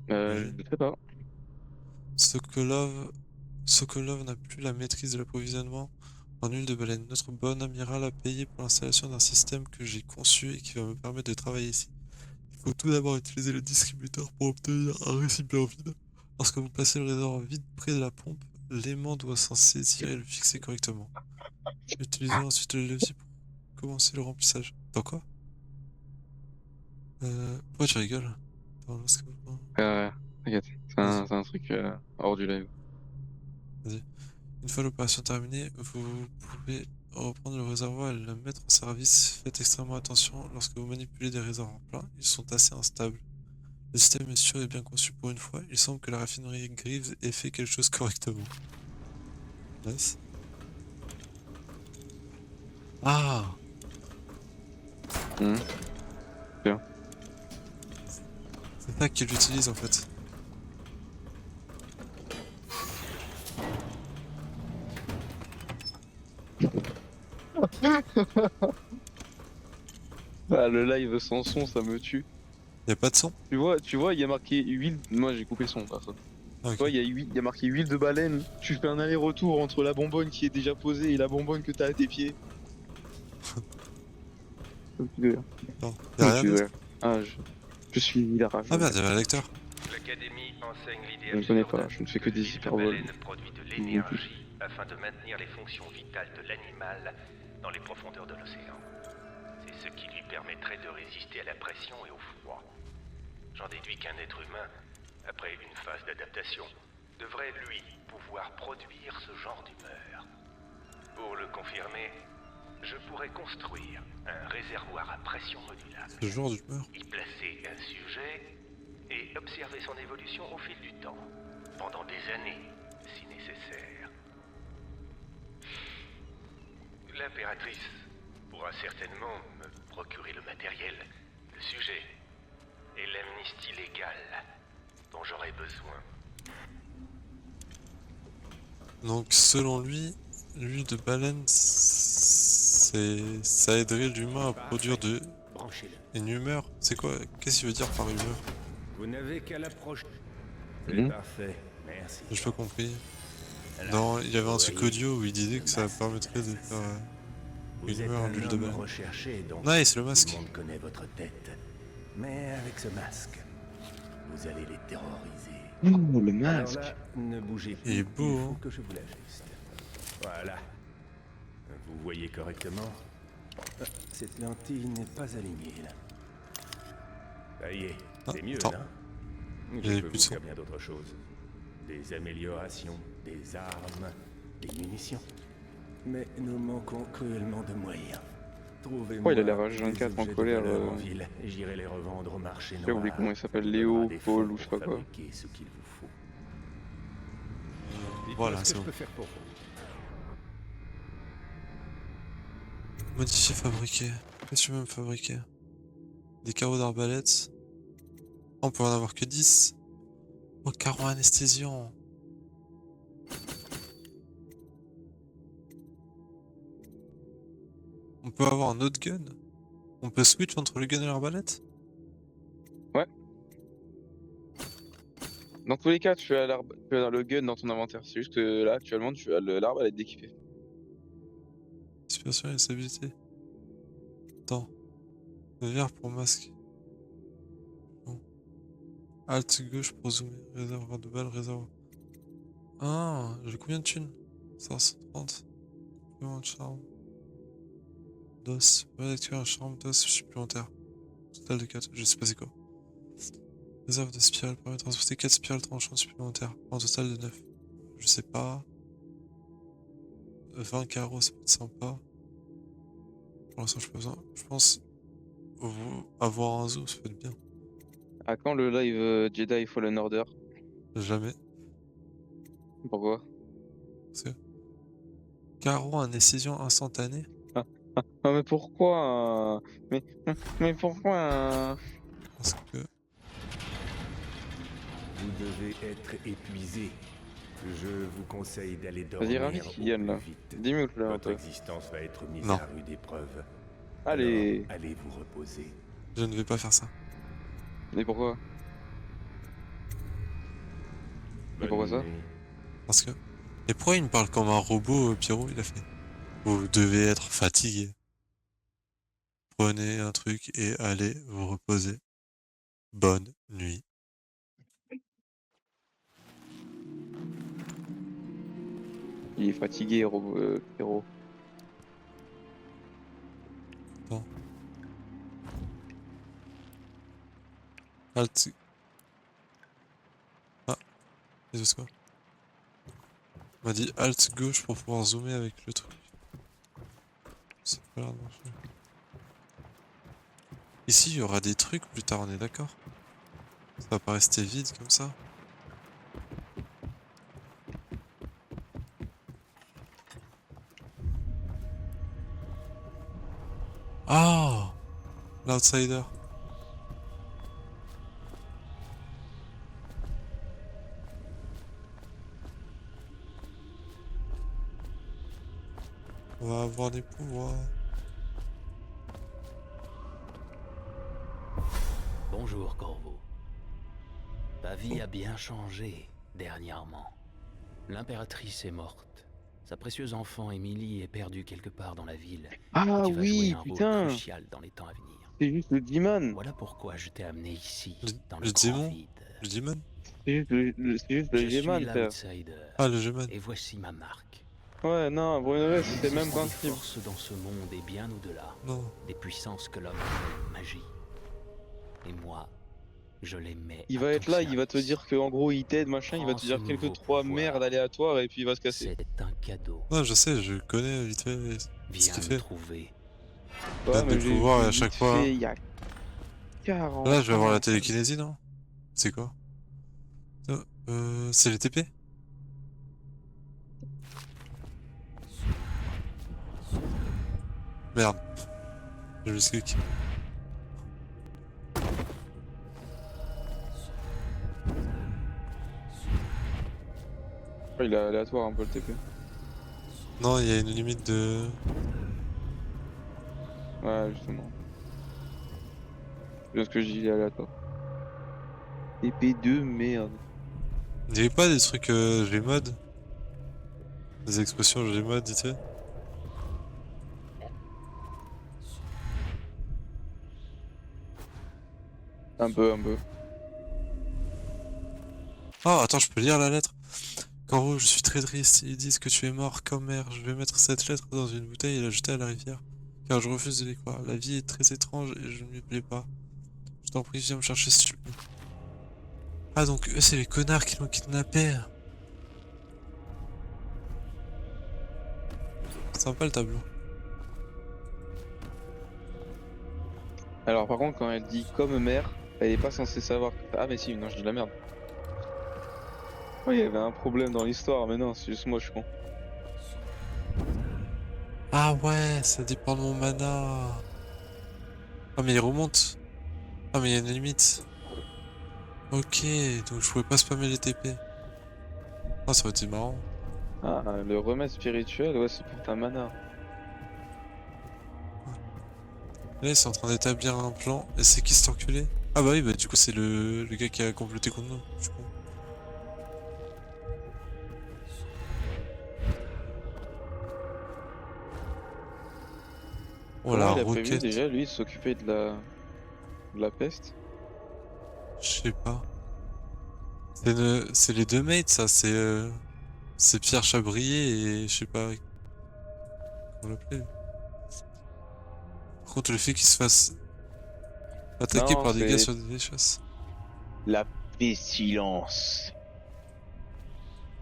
Je sais pas. Sokolov n'a plus la maîtrise de l'approvisionnement en huile de baleine. Notre bon amiral a payé pour l'installation d'un système que j'ai conçu et qui va me permettre de travailler ici. Il faut tout d'abord utiliser le distributeur pour obtenir un récipient vide. Lorsque vous placez le réservoir vide près de la pompe, l'aimant doit s'en saisir et le fixer correctement. Utilisez ensuite le levier pour commencer le remplissage. Dans quoi? Pourquoi tu rigoles? T'inquiète, c'est un truc hors du live. Vas-y. Une fois l'opération terminée, vous pouvez reprendre le réservoir et le mettre en service. Faites extrêmement attention lorsque vous manipulez des réservoirs pleins, ils sont assez instables. Le système est sûr et bien conçu pour une fois. Il semble que la raffinerie Greaves ait fait quelque chose correctement. Nice. Ah! Bien. pas qu'il l'utilise en fait. Ah, le live sans son, ça me tue. Y'a pas de son? Tu vois, il y a marqué huile. Moi, j'ai coupé le son, personne. Ah, Tu vois, il y a marqué huile de baleine. Tu fais un aller-retour entre la bonbonne qui est déjà posée et la bonbonne que t'as à tes pieds. Non, y'a rien d'autre. Je suis Lara. Ah merde, y'avait un lecteur. L'Académie enseigne l'idée Je ne connais absurde pas, je ne fais que des l'huile de hypervols. baleine produit de l'énergie afin de maintenir les fonctions vitales de l'animal dans les profondeurs de l'océan. C'est ce qui lui permettrait de résister à la pression et au froid. J'en déduis qu'un être humain, après une phase d'adaptation, devrait, lui, pouvoir produire ce genre d'humeur. Pour le confirmer, je pourrais construire un réservoir à pression modulable. Ce genre d'humeur. Y placer un sujet et observer son évolution au fil du temps, pendant des années, si nécessaire. L'impératrice pourra certainement me procurer le matériel, le sujet et l'amnistie légale dont j'aurai besoin. Donc selon lui, l'huile de baleine, ça aiderait l'humain à produire une humeur. C'est quoi? Qu'est-ce qu'il veut dire par humeur? Vous n'avez qu'à l'approche. C'est parfait, merci. J'ai pas compris. Non, il y avait un truc audio où il disait que ça permettrait de faire une humeur à l'huile de baleine. Nice, le masque. Tout le monde connaît votre tête. Mais avec ce masque, vous allez les terroriser. Oh, le masque. Alors là, ne bougez plus. Il est beau, Il faut hein. que je vous l'ajuste. Voilà. Vous voyez correctement? Cette lentille n'est pas alignée là. Ça y est, c'est mieux, attends. hein? Il y avait Je peux plus de vous son. faire bien d'autres choses. Des améliorations, des armes, des munitions. Mais nous manquons cruellement de moyens. Trouvez-moi Oh, il a l'air des H24 en objets de colère. valeur en ville et j'irai les revendre au marché J'ai oublié noir. comment il s'appelle, Ça vous Léo, donnera des Paul fonds ou je sais pour pas quoi. fabriquer ce qu'il vous faut. Voilà, Dites-moi ce c'est que je bon. peux faire pour vous. Modifier, fabriquer. Qu'est-ce que tu veux me fabriquer? Des carreaux d'arbalète. On peut en avoir que 10. Oh, carreaux anesthésiants. On peut avoir un autre gun? On peut switch entre le gun et l'arbalète? Ouais. Dans tous les cas, tu as le gun dans ton inventaire. C'est juste que là, actuellement, tu as l'arbalète d'équipé. Inspiration et stabilité. Attends. Vert pour masque. Bon. Alt gauche pour zoomer. Réservoir de balles, réservoir. Ah, j'ai combien de thunes? 530. Complément de charme. D'os. Réactuer un charme d'os supplémentaire. Total de 4. Je sais pas c'est quoi. Réserve de spirale permet de transporter 4 spirales tranchantes supplémentaires. En total de 9. Je sais pas. 20 carreaux, ça peut être sympa. Pour l'instant, je pense avoir un zoo, ça peut être bien. À quand le live Jedi Fallen Order? Jamais. Pourquoi? Parce que... Carreau, anesthésion instantanée. Ah mais pourquoi? Mais pourquoi? Parce que... Vous devez être épuisé. Je vous conseille d'aller Vas-y, dormir ravi, au Kylian, là. plus vite. 10 minutes, là, un Votre peu. existence va être mise Non. à rude épreuve. Allez. Alors, allez vous reposer. Je ne vais pas faire ça. Mais pourquoi? Mais pourquoi ça? Parce que... Et pourquoi il me parle comme un robot, Pierrot? Il a fait... Vous devez être fatigué. Prenez un truc et allez vous reposer. Bonne nuit. Il est fatigué, Pierrot. Bon. Alt. Ah. C'est quoi? On m'a dit Alt gauche pour pouvoir zoomer avec le truc. C'est pas l'air dangereux. Ici, il y aura des trucs plus tard, on est d'accord? Ça va pas rester vide comme ça. Ah, l'outsider. On va avoir des pouvoirs. Bonjour, Corvo. Ta vie a bien changé dernièrement. L'impératrice est morte. Sa précieuse enfant Emily est perdue quelque part dans la ville. Ah et tu vas jouer oui, un putain. rôle crucial dans les temps à venir. C'est juste le Demon. Voilà pourquoi je t'ai amené ici, dans le Le grand démon? vide. Le démon? C'est juste le Je suis Demon, frère. l'outsider. Ah, le G-Man. Et voici ma marque. Ouais, non, pour une raison, c'était le même Les principe. forces dans ce monde et bien au-delà. Non. Des puissances que l'homme appelle magie. Et moi, je les mets. Il à va ton être là, il va te service. dire que en gros il t'aide, machin, il va Prends te dire ce quelques nouveau trois pouvoir. merdes aléatoires et puis il va se casser. C'est un cadeau. Non, je sais, je connais vite fait ce Viens qu'il me fait. trouver. Donne des j'ai pouvoirs vu et à chaque vite fois. fait, il y a 40 Là, je vais avoir la ans. télékinésie, non? C'est quoi? C'est les TP? Merde. Je me clique. Il est aléatoire un peu le TP. Non, il y a une limite de... Ouais, justement. C'est ce que je dis, il est aléatoire. TP2, merde. Il n'y avait pas des trucs Gmod? Des expressions Gmod, tu sais? Un peu. Oh, attends, je peux lire la lettre? Corvo, je suis très triste. Ils disent que tu es mort comme mère. Je vais mettre cette lettre dans une bouteille et la jeter à la rivière. Car je refuse de les croire. La vie est très étrange et je ne m'y plais pas. Je t'en prie, viens me chercher s'il te plaît. Ah, donc eux, c'est les connards qui l'ont kidnappé. Sympa le tableau. Alors par contre, quand elle dit comme mère, elle est pas censée savoir. Ah mais si, non, je dis de la merde. Ouais, il y avait un problème dans l'histoire, mais non, c'est juste moi, je suis con. Ah ouais, ça dépend de mon mana. Ah mais il remonte. Ah mais il y a une limite. Ok, donc je pouvais pas spammer les TP. Ah, ça aurait été marrant. Ah, le remède spirituel, ouais, c'est pour ta mana. Là, ils sont en train d'établir un plan. Et c'est qui cet enculé? Ah bah oui, bah du coup, c'est le gars qui a complété contre nous. Je crois. Oh la il a prévu roquette. déjà, lui, de s'occuper de la peste. Je sais pas. C'est les deux mates, ça. C'est Pierre Chabrier et je sais pas. Comment l'appeler? Par contre, le fait qu'il se fasse attaquer Non, par des gars c'est- sur des échasses. La pestilence.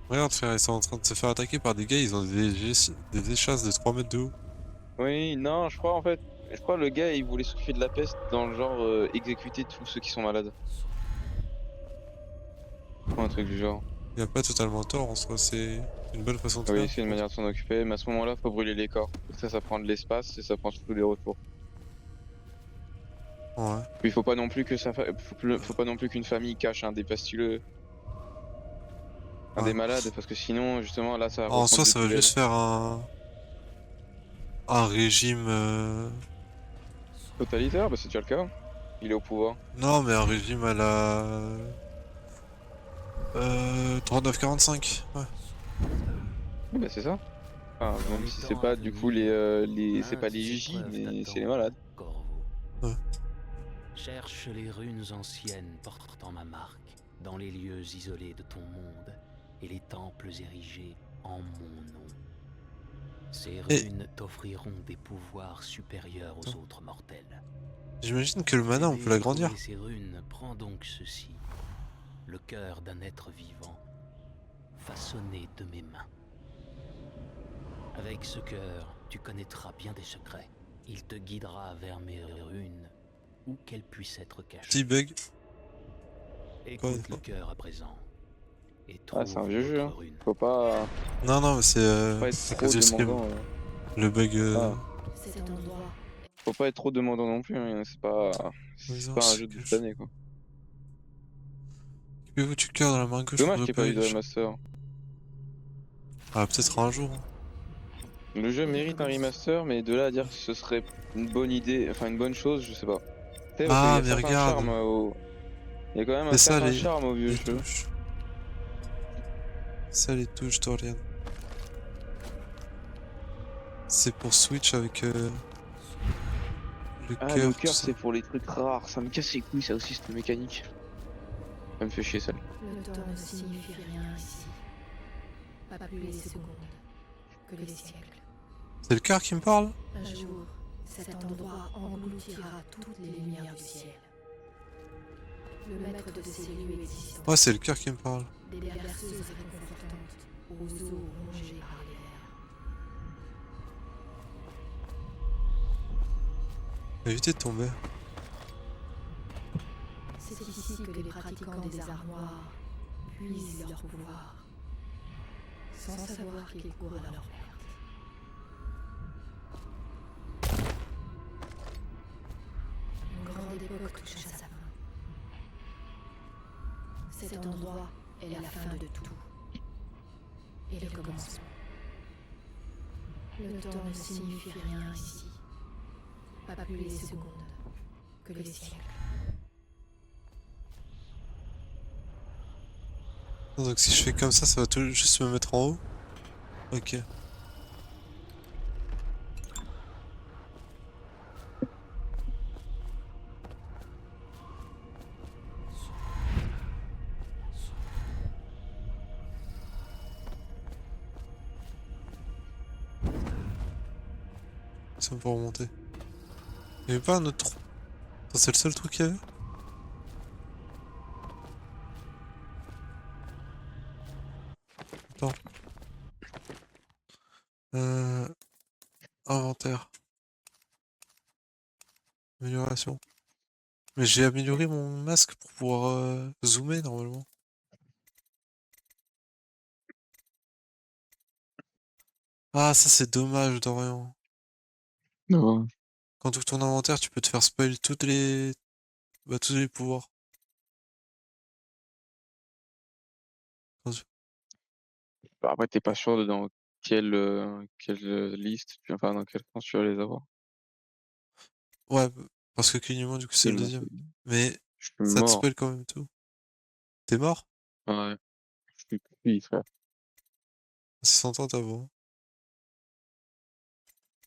Regarde, frère, ils sont en train de se faire attaquer par des gars, ils ont des échasses de 3 mètres de haut. Oui, non, je crois en fait. Je crois le gars il voulait s'occuper de la peste dans le genre exécuter tous ceux qui sont malades. Ou un truc du genre. Il a pas totalement tort en soi, c'est une bonne façon de faire. Oui, c'est une manière de s'en occuper, mais à ce moment-là, faut brûler les corps. Ça prend de l'espace et ça prend surtout des ressources. Ouais. Puis faut pas non plus que faut pas non plus qu'une famille cache un des pestuleux. Un des malades, parce que sinon, justement, là, ça. En soi, ressemble ça va plus juste faire un régime. totalitaire, bah c'est déjà le cas. Il est au pouvoir. Non, mais un régime à la 39-45. Ouais. Oui, bah c'est ça. Enfin, même si c'est pas du coup c'est pas les Gigi, mais c'est les malades. Ouais. Cherche les runes anciennes portant ma marque dans les lieux isolés de ton monde et les temples érigés en mon nom. Ces runes t'offriront des pouvoirs supérieurs aux autres mortels. J'imagine que le mana, on peut l'agrandir. Trouver ces runes, prends donc ceci, le cœur d'un être vivant, façonné de mes mains. Avec ce cœur, tu connaîtras bien des secrets. Il te guidera vers mes runes, où qu'elles puissent être cachées. Petit bug. Écoute le cœur à présent. Et Ah, c'est un vieux jeu, hein. votre rune. Faut pas. Non, non, mais c'est Faut pas être c'est trop que du stream. demandant. Le bug. Ah. Cet endroit. Faut pas être trop demandant non plus, hein. C'est pas non, un c'est jeu de que toute l'année quoi. Occupez-vous du cœur dans la main gauche. Dommage pour qu'il n'y ait pas eu de repérer- remaster. Ah, peut-être un jour. Le jeu mérite un remaster, mais de là à dire que ce serait une bonne idée, enfin une bonne chose, je sais pas. Tu sais, parce qu'il y Ah, a mais certains regarde. charmes Il y a quand même un C'est ça certain les, charme au vieux les jeu. touches. Ça les touches Dorian. C'est pour Switch avec le Ah, cœur, le tout cœur ça. c'est pour les trucs rares, ça me casse les couilles ça aussi cette mécanique. Ça me fait chier celle. Le temps ne signifie rien ici. Pas plus les secondes que les siècles. C'est le cœur qui me parle? Un jour, cet endroit engloutira toutes les lumières du ciel. Le maître de ces lieux existants. Ouais, c'est le cœur qui me parle. Des berceuses réconfortantes aux eaux rongées par les vers. Évitez de tomber. C'est ici que les pratiquants des armoires puisent leur pouvoir, sans savoir qu'ils courent à leur perte. Une grande époque touche à sa fin. Cet endroit est la fin de tout. Et le commencement. Le temps ne signifie rien ici. Pas plus les secondes que les siècles. Donc si je fais comme ça va tout juste me mettre en haut? Ok. Ça pour remonter. Il n'y avait pas un autre trou? Attends, c'est le seul truc qu'il y avait? Attends. Inventaire. Amélioration. Mais j'ai amélioré mon masque pour pouvoir zoomer normalement. Ah, ça c'est dommage, Dorian. Non. Quand tu ouvres ton inventaire, tu peux te faire spoil toutes les... Bah, tous les pouvoirs. Bah, après t'es pas sûr de dans quelle, liste, enfin dans quel sens tu vas les avoir. Ouais, parce que clignement du coup c'est le Tellement deuxième. Mais je suis ça te mort. spoil quand même tout. T'es mort? Ouais. Je suis cuit, frère. Ça s'entend ta voix.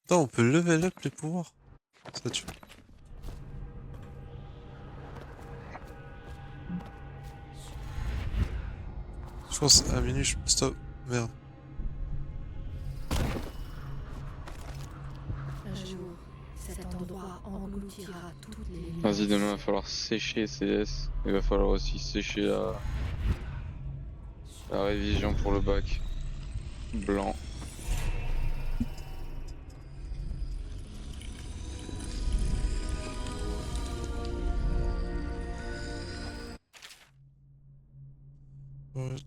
Attends, on peut level up les pouvoirs. Ça tue. Je pense à minuit, je... Stop. Merde. Un jour, cet endroit engloutira toutes les lumières. Vas-y, demain va falloir sécher CS. Il va falloir aussi sécher la révision pour le bac. Blanc.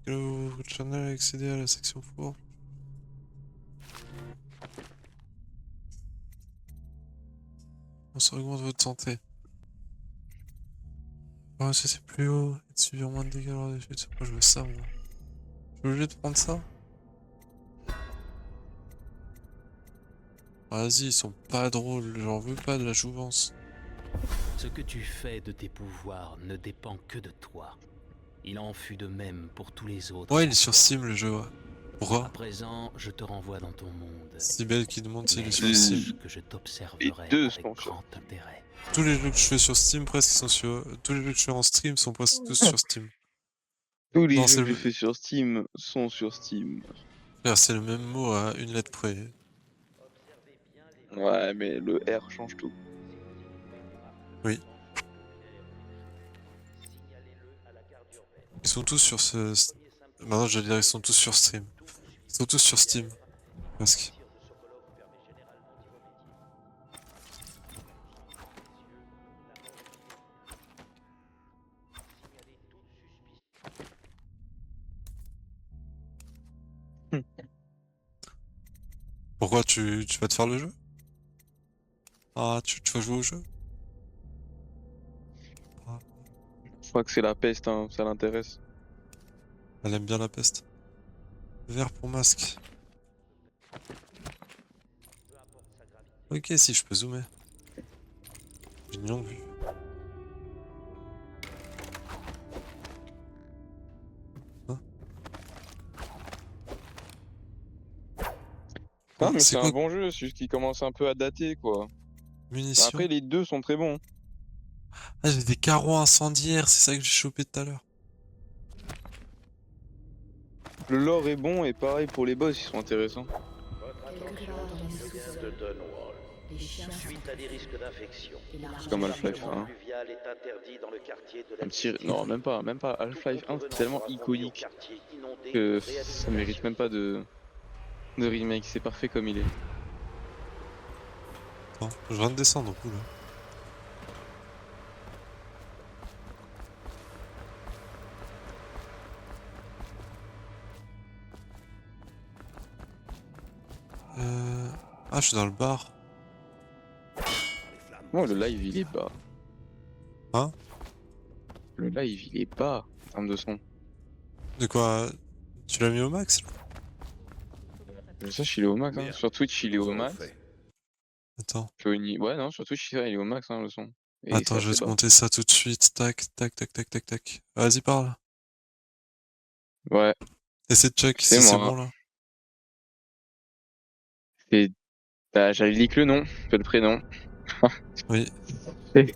Votre channel a accédé à la section four. On se augmente votre santé. Ouais, ça c'est plus haut. Et de subir moins de dégâts lors des chutes. Moi je veux ça, moi. Je suis obligé de prendre ça? Vas-y, ils sont pas drôles. J'en veux pas de la jouvence. Ce que tu fais de tes pouvoirs ne dépend que de toi. Il en fut de même pour tous les autres. Ouais, il est sur Steam le jeu, ouais. Pourquoi? À présent, je te renvoie dans ton monde. Si belle qui demande s'il est sur Mais Steam. sache que je t'observerai deux avec sont grand intérêt. Tous les jeux que je fais sur Steam, presque, ils sont sur... Tous les jeux que je fais en stream sont presque tous sur Steam. Tous les Non, jeux c'est que je le... fais sur Steam sont sur Steam. Frère, c'est le même mot à une lettre près. Ouais, mais le R change tout. Oui. Ils sont tous sur ce... Maintenant, je vais dire, ils sont tous sur stream. Ils sont tous sur Steam. Presque. Pourquoi tu vas te faire le jeu? Ah, tu vas jouer au jeu? Ah, Je crois que c'est la peste, hein, ça l'intéresse. elle aime bien la peste. Vert pour masque. Ok, si je peux zoomer. J'ai une longue vue. Non, mais c'est quoi un bon jeu, c'est juste qu'il commence un peu à dater, quoi. Munitions. Après, les deux sont très bons. Ah, j'ai des carreaux incendiaires, c'est ça que j'ai chopé tout à l'heure. Le lore est bon et pareil pour les boss, ils sont intéressants. De Dunwall. Suite à des risques d'infection, C'est comme Half-Life 1. fluvial est interdit dans le quartier de la Un petit... Non, même pas. Half-Life 1, c'est tellement iconique que ça mérite même pas de remake. C'est parfait comme il est. Attends, je viens de descendre au coup là. Ah, je suis dans le bar. Moi, le live, il est bas. Hein? Le live, il est bas en termes de son. De quoi? Tu l'as mis au max là? Je sache, il est au max. Hein. Sur Twitch, il est au max. Attends. Ouais, non, sur Twitch, il est au max, hein, le son. Et Attends, c'est je vais assez te bas. monter ça tout de suite. Tac, tac, tac, tac, tac, tac. Vas-y, parle. Ouais. Essaie de check C'est si c'est moi. bon là. Et bah, j'avais dit que le nom, pas le prénom. Oui. Je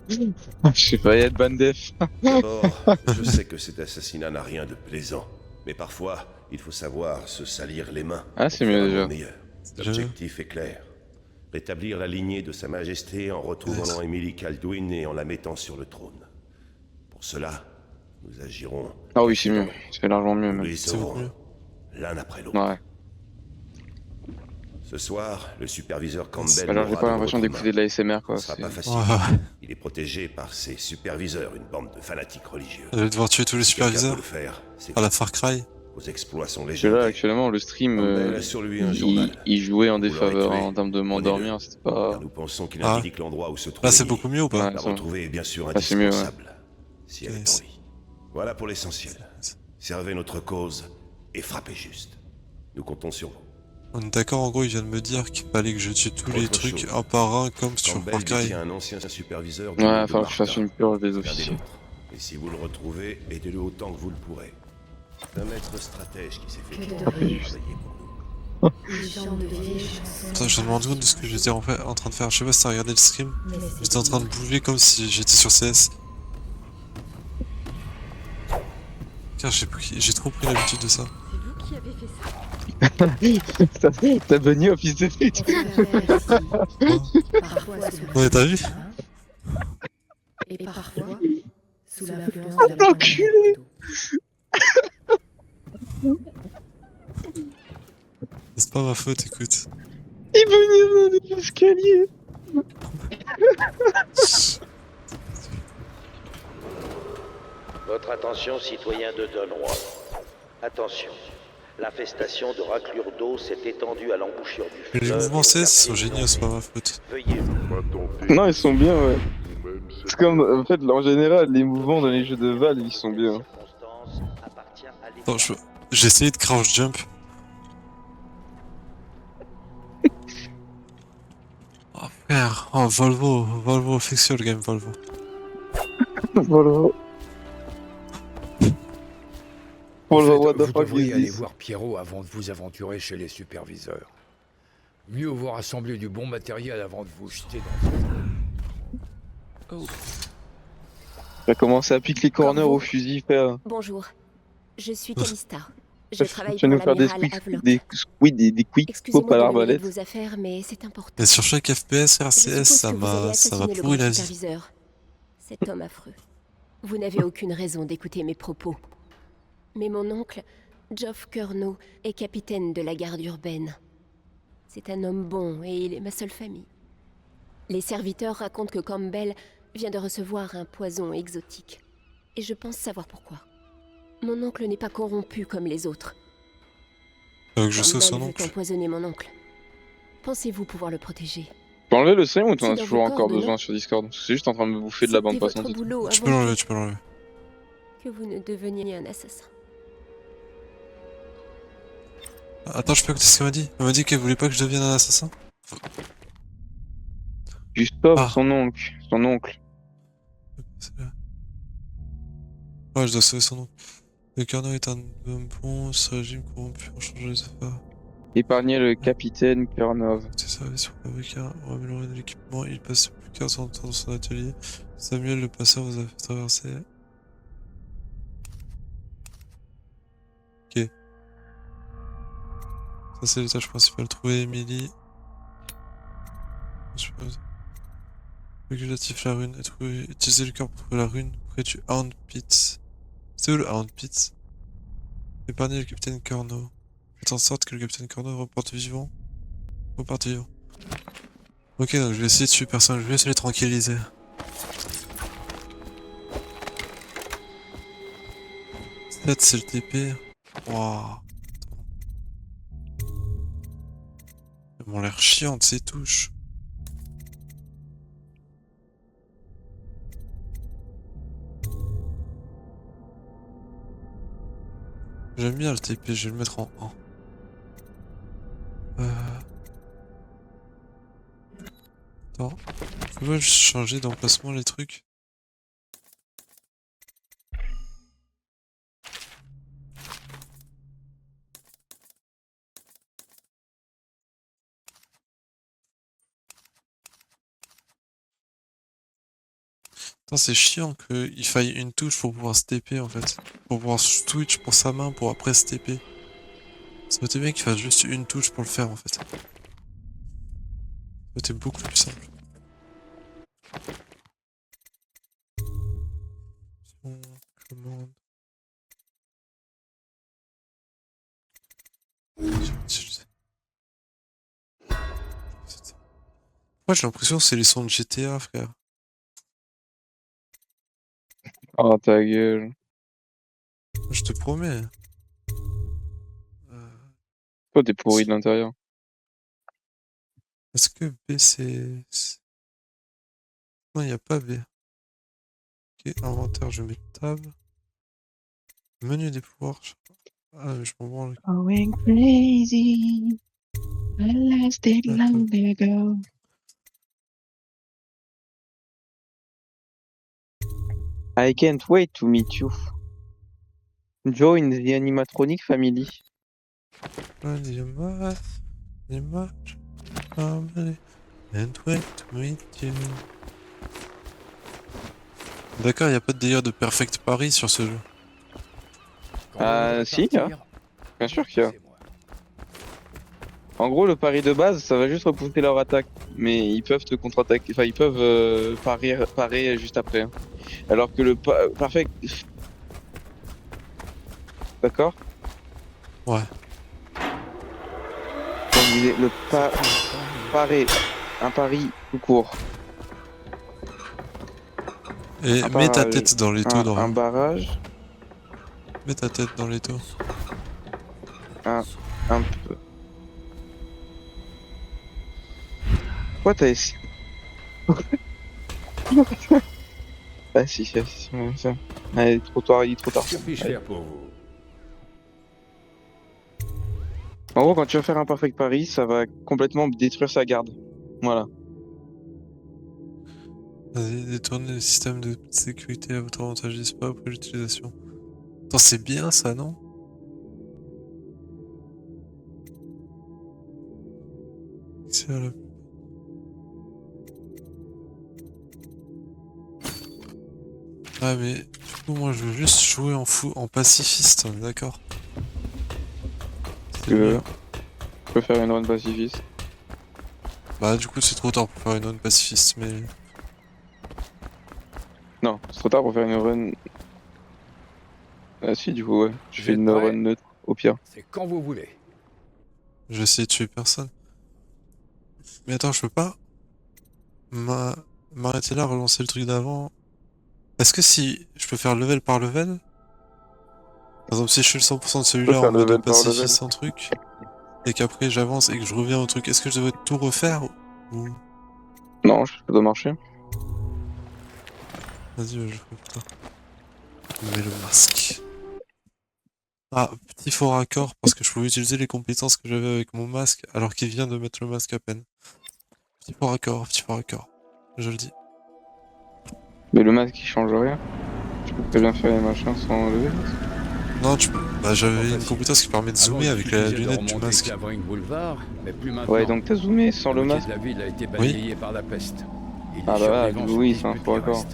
sais pas, il y a de Bandef. D'abord, je sais que cet assassinat n'a rien de plaisant, mais parfois, il faut savoir se salir les mains. Ah, c'est pour faire mieux un déjà. monde meilleur. L'objectif est clair. Rétablir la lignée de Sa Majesté en retrouvant Emily Kaldwin et en la mettant sur le trône. Pour cela, nous agirons. Ah oui, c'est mieux. C'est largement mieux, Nous même. les saurons l'un après l'autre. Ouais. Ce soir, le superviseur Campbell Alors, j'ai n'aura pas de l'impression votre d'écouter de main. la SMR, quoi. Ce sera pas c'est- facile. Ouais. Il est protégé par ses superviseurs, une bande de fanatiques religieux. Je vais devoir tuer tous les Si quelqu'un peut superviseurs le faire, c'est à la Far Cry. Vos exploits sont Parce que légendaires. là, actuellement, le stream, Campbell a sur lui un journal. il jouait en Vous l'aurez défaveur tué. hein, en termes de m'endormir, c'était pas... Car nous pensons qu'il Ah. indique l'endroit où se trouve Là, c'est Emily. beaucoup mieux ou pas? La Ouais, ça- retrouver est bien sûr Ah, c'est mieux, ouais. indispensable, si elle est en vie. Voilà pour l'essentiel. Servez notre cause et frappez juste. Nous comptons sur vous. On est d'accord, en gros, il vient de me dire qu'il fallait que je tue tous les Autre trucs chose. un par un comme sur Campbell Far Cry. détient un ancien superviseur Ouais, il falloir que je fasse une purge des l'un des officiers. nôtres. Et si vous le retrouvez, aidez-le autant que vous le pourrez. C'est un maître stratège qui s'est fait travailler pour nous. Les gens de vieilles chansons. Putain, je me demande compte de ce que j'étais en train de faire. Je sais pas si t'as regardé le stream. J'étais en train de bouger comme si j'étais sur CS. Car j'ai trop pris l'habitude de ça. C'est vous qui avez fait ça. T'as banni au fils de pute. Parfois sous Ouais, t'as vu? et parfois sous l'influence de la L'enculé. C'est pas ma faute, écoute. Il venait de l'escalier. Votre attention, citoyens de Dunwall. Attention. L'infestation de raclures d'eau s'est étendue à l'embouchure du Les fleuve. mouvements et au CS sont quartier géniaux, c'est pas inondé. ma faute. Veuillez Non, ils sont bien, ouais. C'est comme, en fait, en général, les mouvements dans les jeux de Valve, ils sont bien. Attends, j'ai essayé de crouch jump. Oh frère, oh Volvo, fix your game, Volvo. Voilà. Voilà, what the Vous fuck devriez is aller this? voir Pierrot avant de vous aventurer chez les superviseurs. Mieux vaut rassembler du bon matériel avant de vous jeter dans ce... J'ai commencé à piquer les corners au fusil, frère. Bonjour, je suis Calista. Je travaille Tu pour vas nous faire des l'amiral quick, Havelock. des quick Excusez-moi scopes à de mêler de l'arbalète. vos affaires, mais c'est important. Et sur chaque FPS, Je RCS, suppose ça que vous avez m'a assassiné le pourri grand la vie. superviseur. Cet homme affreux. Vous n'avez aucune raison d'écouter mes propos. Mais mon oncle, Geoff Curnow, est capitaine de la garde urbaine. C'est un homme bon et il est ma seule famille. Les serviteurs racontent que Campbell vient de recevoir un poison exotique. Et je pense savoir pourquoi. Mon oncle n'est pas corrompu comme les autres. Que je sais son Campbell oncle. veut empoisonner mon oncle. Pensez-vous pouvoir le protéger? Tu peux enlever le stream ou t'en as C'est dans toujours vos encore cordes, besoin non sur Discord? Parce que c'est juste en train de me bouffer de la bande C'était passante. votre boulot Tu avant peux l'enlever, tu peux l'enlever. que vous ne deveniez un assassin. Attends, je peux écouter ce qu'elle m'a dit. Elle m'a dit qu'elle voulait pas que je devienne un assassin. Tu sauves Ah. son oncle. Son oncle. Ouais, je dois sauver son nom. Le Carnot est un homme bon, ce régime corrompu en changeant les affaires. Épargner le capitaine Kurnov. Ses services pour fabriquer ou améliorer de l'équipement, il passe plus qu'un temps dans son atelier. Samuel le passeur vous a fait traverser. Ok. Ça c'est les tâches principales. Trouver Emily. Régulatif la rune. Utiliser le cœur pour trouver la rune près du Hound Pit. C'est où le Hound Pit? Épargner le capitaine Corno. Faites en sorte que le capitaine Corno reparte vivant. Reparte vivant. Ok, donc je vais essayer de tuer personne. Je vais essayer de les tranquilliser. Peut-être c'est le TP. Waouh. Elles m'ont l'air chiantes ces touches. J'aime bien le TP, je vais le mettre en 1. Attends, je peux pas juste changer d'emplacement les trucs? Attends, c'est chiant qu'il faille une touche pour pouvoir se TP en fait. Pour pouvoir switch pour sa main pour après se TP. Ça aurait été bien qu'il fasse juste une touche pour le faire en fait. Ça aurait été beaucoup plus simple. Commande. Moi j'ai l'impression que c'est les sons de GTA frère. Oh ta gueule. Je te promets. Toi t'es pourri de l'intérieur. Est-ce que B c'est... Non, il n'y a pas B. Ok, inventaire, je mets table. Menu des pouvoirs. Ah, mais je m'en branle. Going crazy. I lasted long ago. I can't wait to meet you. Join the animatronic family. D'accord, il n'y a pas de délire de Perfect Paris sur ce jeu. Si, il y a. Bien sûr qu'il y a. En gros, le pari de base, ça va juste repousser leur attaque. Mais ils peuvent te contre-attaquer. Enfin, ils peuvent parer juste après. Hein. Alors que le Perfect. D'accord? Ouais. Comme je disais, le parer. Un pari tout court. Et mets ta tête dans l'étau. Un barrage. Mets ta tête dans l'étau. Un peu. Pourquoi t'as essayé? Ah si, ça. Allez, trop tard, il est trop tard. Que puis-je faire pour vous? En gros, quand tu vas faire un Perfect Paris, ça va complètement détruire sa garde. Voilà. Vas-y, détournez le système de sécurité à votre avantage, n'est-ce pas, après l'utilisation. Attends, c'est bien ça, non? C'est à la... Ah mais du coup moi je veux juste jouer en pacifiste, on est d'accord? Tu peux faire une run pacifiste. Bah du coup c'est trop tard pour faire une run pacifiste mais... Non, c'est trop tard pour faire une run... Ah si du coup ouais, je fais une run neutre au pire. C'est quand vous voulez. Je vais essayer de tuer personne. Mais attends, je peux pas m'arrêter là, relancer le truc d'avant. Est-ce que si je peux faire level par level? Par exemple, si je fais le 100% de celui-là en mode pacifiste sans truc, et qu'après j'avance et que je reviens au truc, est-ce que je devrais tout refaire ou... Non, ça doit marcher. Vas-y, je le fais pour toi. Je mets le masque. Ah, petit faux raccord parce que je pouvais utiliser les compétences que j'avais avec mon masque alors qu'il vient de mettre le masque à peine. Petit faux raccord, petit faux raccord. je le dis. Mais le masque il change rien. Tu peux très bien faire les machins sans lever. Non, tu peux. Bah, j'avais une compétence qui permet de zoomer avec la lunette du masque. Boulevard, mais plus maintenant. Ouais, donc t'as zoomé sans le masque. La ville a été balayée par la peste. Ah bah oui, c'est un faux raccord.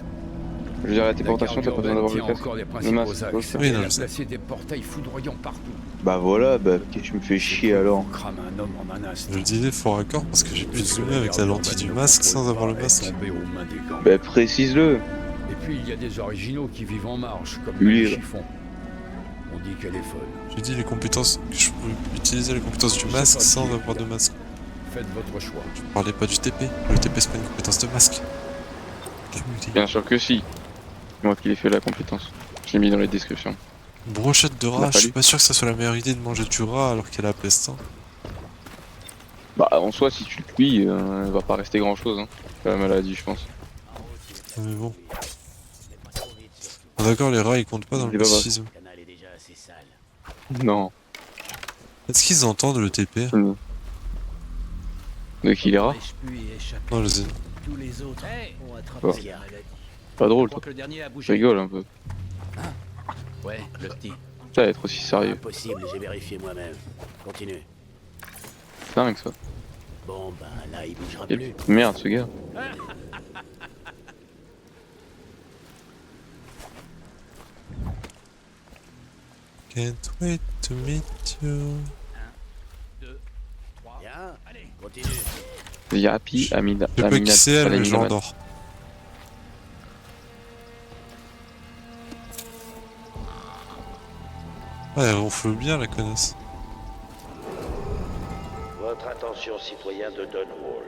Je veux dire, la téléportation, t'as pas besoin d'avoir le casque. Le masque, c'est oui, non, placé des portails foudroyants partout. Bah voilà, bah qu'est-ce que tu me fais chier alors? Je le disais faux raccord parce que j'ai pu zoomer avec la lentille du masque sans avoir le masque. Bah précise-le. Et puis il y a des originaux qui vivent en marge, comme Oui, le chiffon. On dit qu'elle est folle. J'ai dit les compétences que je peux utiliser les compétences du masque sans avoir de masque. Faites votre choix. Je parlais pas du TP. Le TP c'est pas une compétence de masque. Bien sûr que si. C'est moi qui l'ai fait la compétence. Je l'ai mis dans les descriptions. Brochette de rat, je suis pas sûr que ça soit la meilleure idée de manger du rat alors qu'elle a la peste. Hein. Bah en soi si tu le cuis, il va pas rester grand chose hein. La maladie je pense. Mais bon. Ah, d'accord, les rats ils comptent pas dans le mysticisme. Non. Est-ce qu'ils entendent le TP? De qui les rats? Non, les Tous les autres ont attrapé Bon. la maladie. Pas drôle toi. Le dernier a bougé. Je rigole un peu. Ouais, le petit. Ça va être aussi sérieux. Impossible, j'ai vérifié moi-même. Continue. C'est dingue ça. Bon, ben là, il bougera Et plus. merde ce gars. Can't wait to meet you. Bien, allez, continue. Yapi, Amina. Je sais pas qui c'est elle, mais je l'endors. Ouais, elle ronfle bien la connasse. Votre attention, citoyens de Dunwall.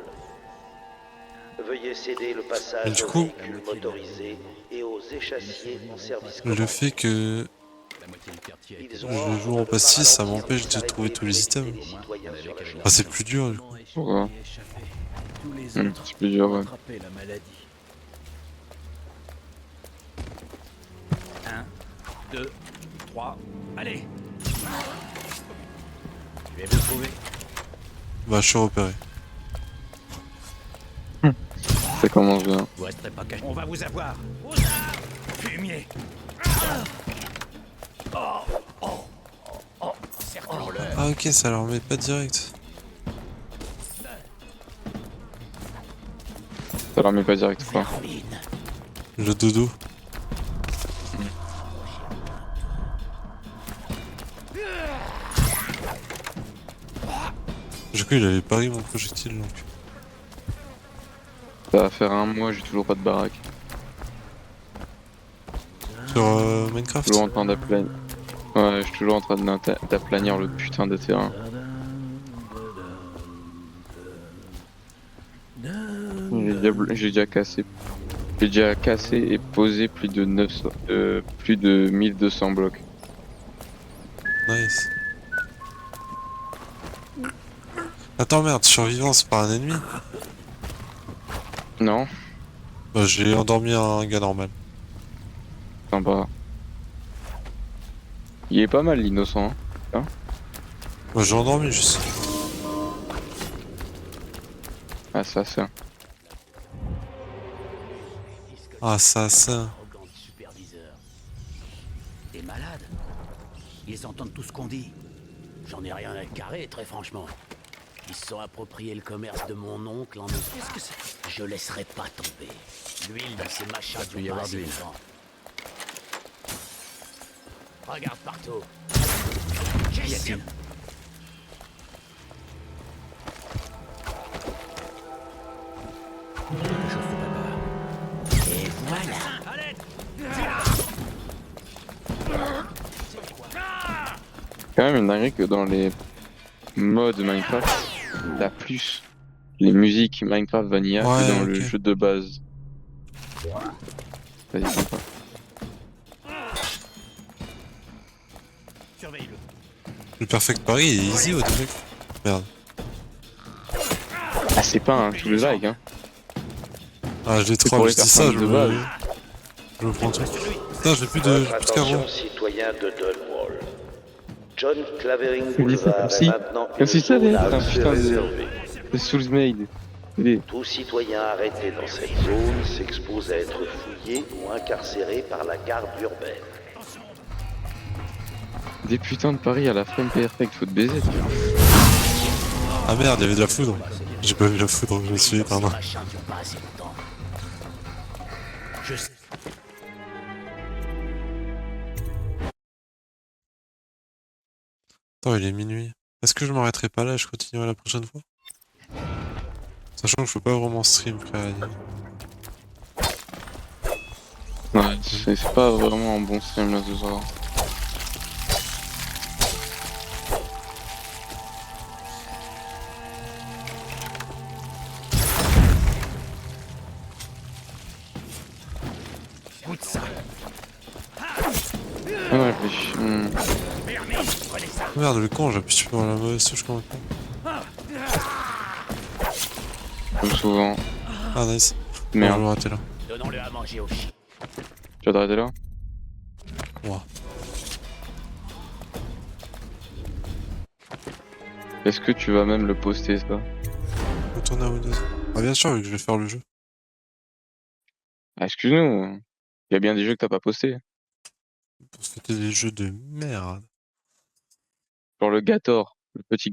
Veuillez céder le passage Et du aux coup, véhicules motorisés et aux échassiers en service le fait que je joue en passif, ça m'empêche de trouver tous les items. Ah, c'est plus dur du coup. Pourquoi? C'est plus dur, ouais. 1, 2, 3, allez. Tu vas bien trouver. Bah, je suis repéré. Ça commence bien. Vous resterez pas caché. On va vous avoir. Fumier. Serpent-le. Ah, ok, ça leur met pas direct. Ça leur met pas direct quoi. Le dodo. Du coup, il avait pari mon projectile donc. Ça va faire un mois, j'ai toujours pas de baraque. Sur Minecraft? Toujours en train d'aplanir. Ouais, je suis toujours en train d'aplanir le putain de terrain. J'ai déjà cassé. J'ai déjà cassé et posé plus de 1200 blocs. Nice. Attends, merde, survivance par un ennemi? Non. Bah, j'ai endormi un gars normal. Sympa. Il est pas mal l'innocent. Hein, Bah, j'ai endormi juste. Assassin. Assassin. T'es malade. Ils entendent tout ce qu'on dit. J'en ai rien à carrer, très franchement. Ils se sont appropriés le commerce de mon oncle en... Qu'est-ce que c'est? Je laisserai pas tomber. L'huile dans ces machins y avoir de l'huile. Regarde partout. Qu'y a-t-il? Et voilà. Quand même une dinguerie que dans les modes Minecraft, t'as plus les musiques Minecraft Vanilla que dans le jeu de base. Vas-y, sympa. Le Perfect Paris est easy, what the fuck? Merde. Ah, c'est pas un tout like, hein. Ah, je l'ai C'est trop, pour je les dis ça, personnes de base. je me prends tout. Putain, j'ai plus de carreaux. Attention, citoyens de Dunwall. John Clavering Il dit ça Boulevard comme est si, maintenant comme si ça allait une être zone un à putain réservée. de Soulsmade. Tout citoyen arrêté dans cette zone s'expose à être fouillé ou incarcéré par la garde urbaine. Des putains de paris à la flemme perfect, faut te baiser. Ah merde, il y avait de la foudre. J'ai pas vu la foudre, je me suis éteint. Je sais. Attends, il est minuit. Est-ce que je m'arrêterai pas là et je continuerai la prochaine fois? Sachant que je peux pas vraiment stream, frère. Ouais, c'est pas vraiment un bon stream là ce soir. Écoute ça. Ouais, réfléchis. Merde, le con, j'appuie sur la mauvaise touche quand même. Comme souvent. Ah, nice. Merde. Bon, je vais arrêter là. Donnons-le à manger au chien. Tu vas t'arrêter là? Ouais. Est-ce que tu vas même le poster ça? Retourner à Windows. Ah, bien sûr, vu que je vais faire le jeu. Ah, excuse-nous. Il y a bien des jeux que t'as pas posté. C'était des jeux de merde. Genre le Gator, le petit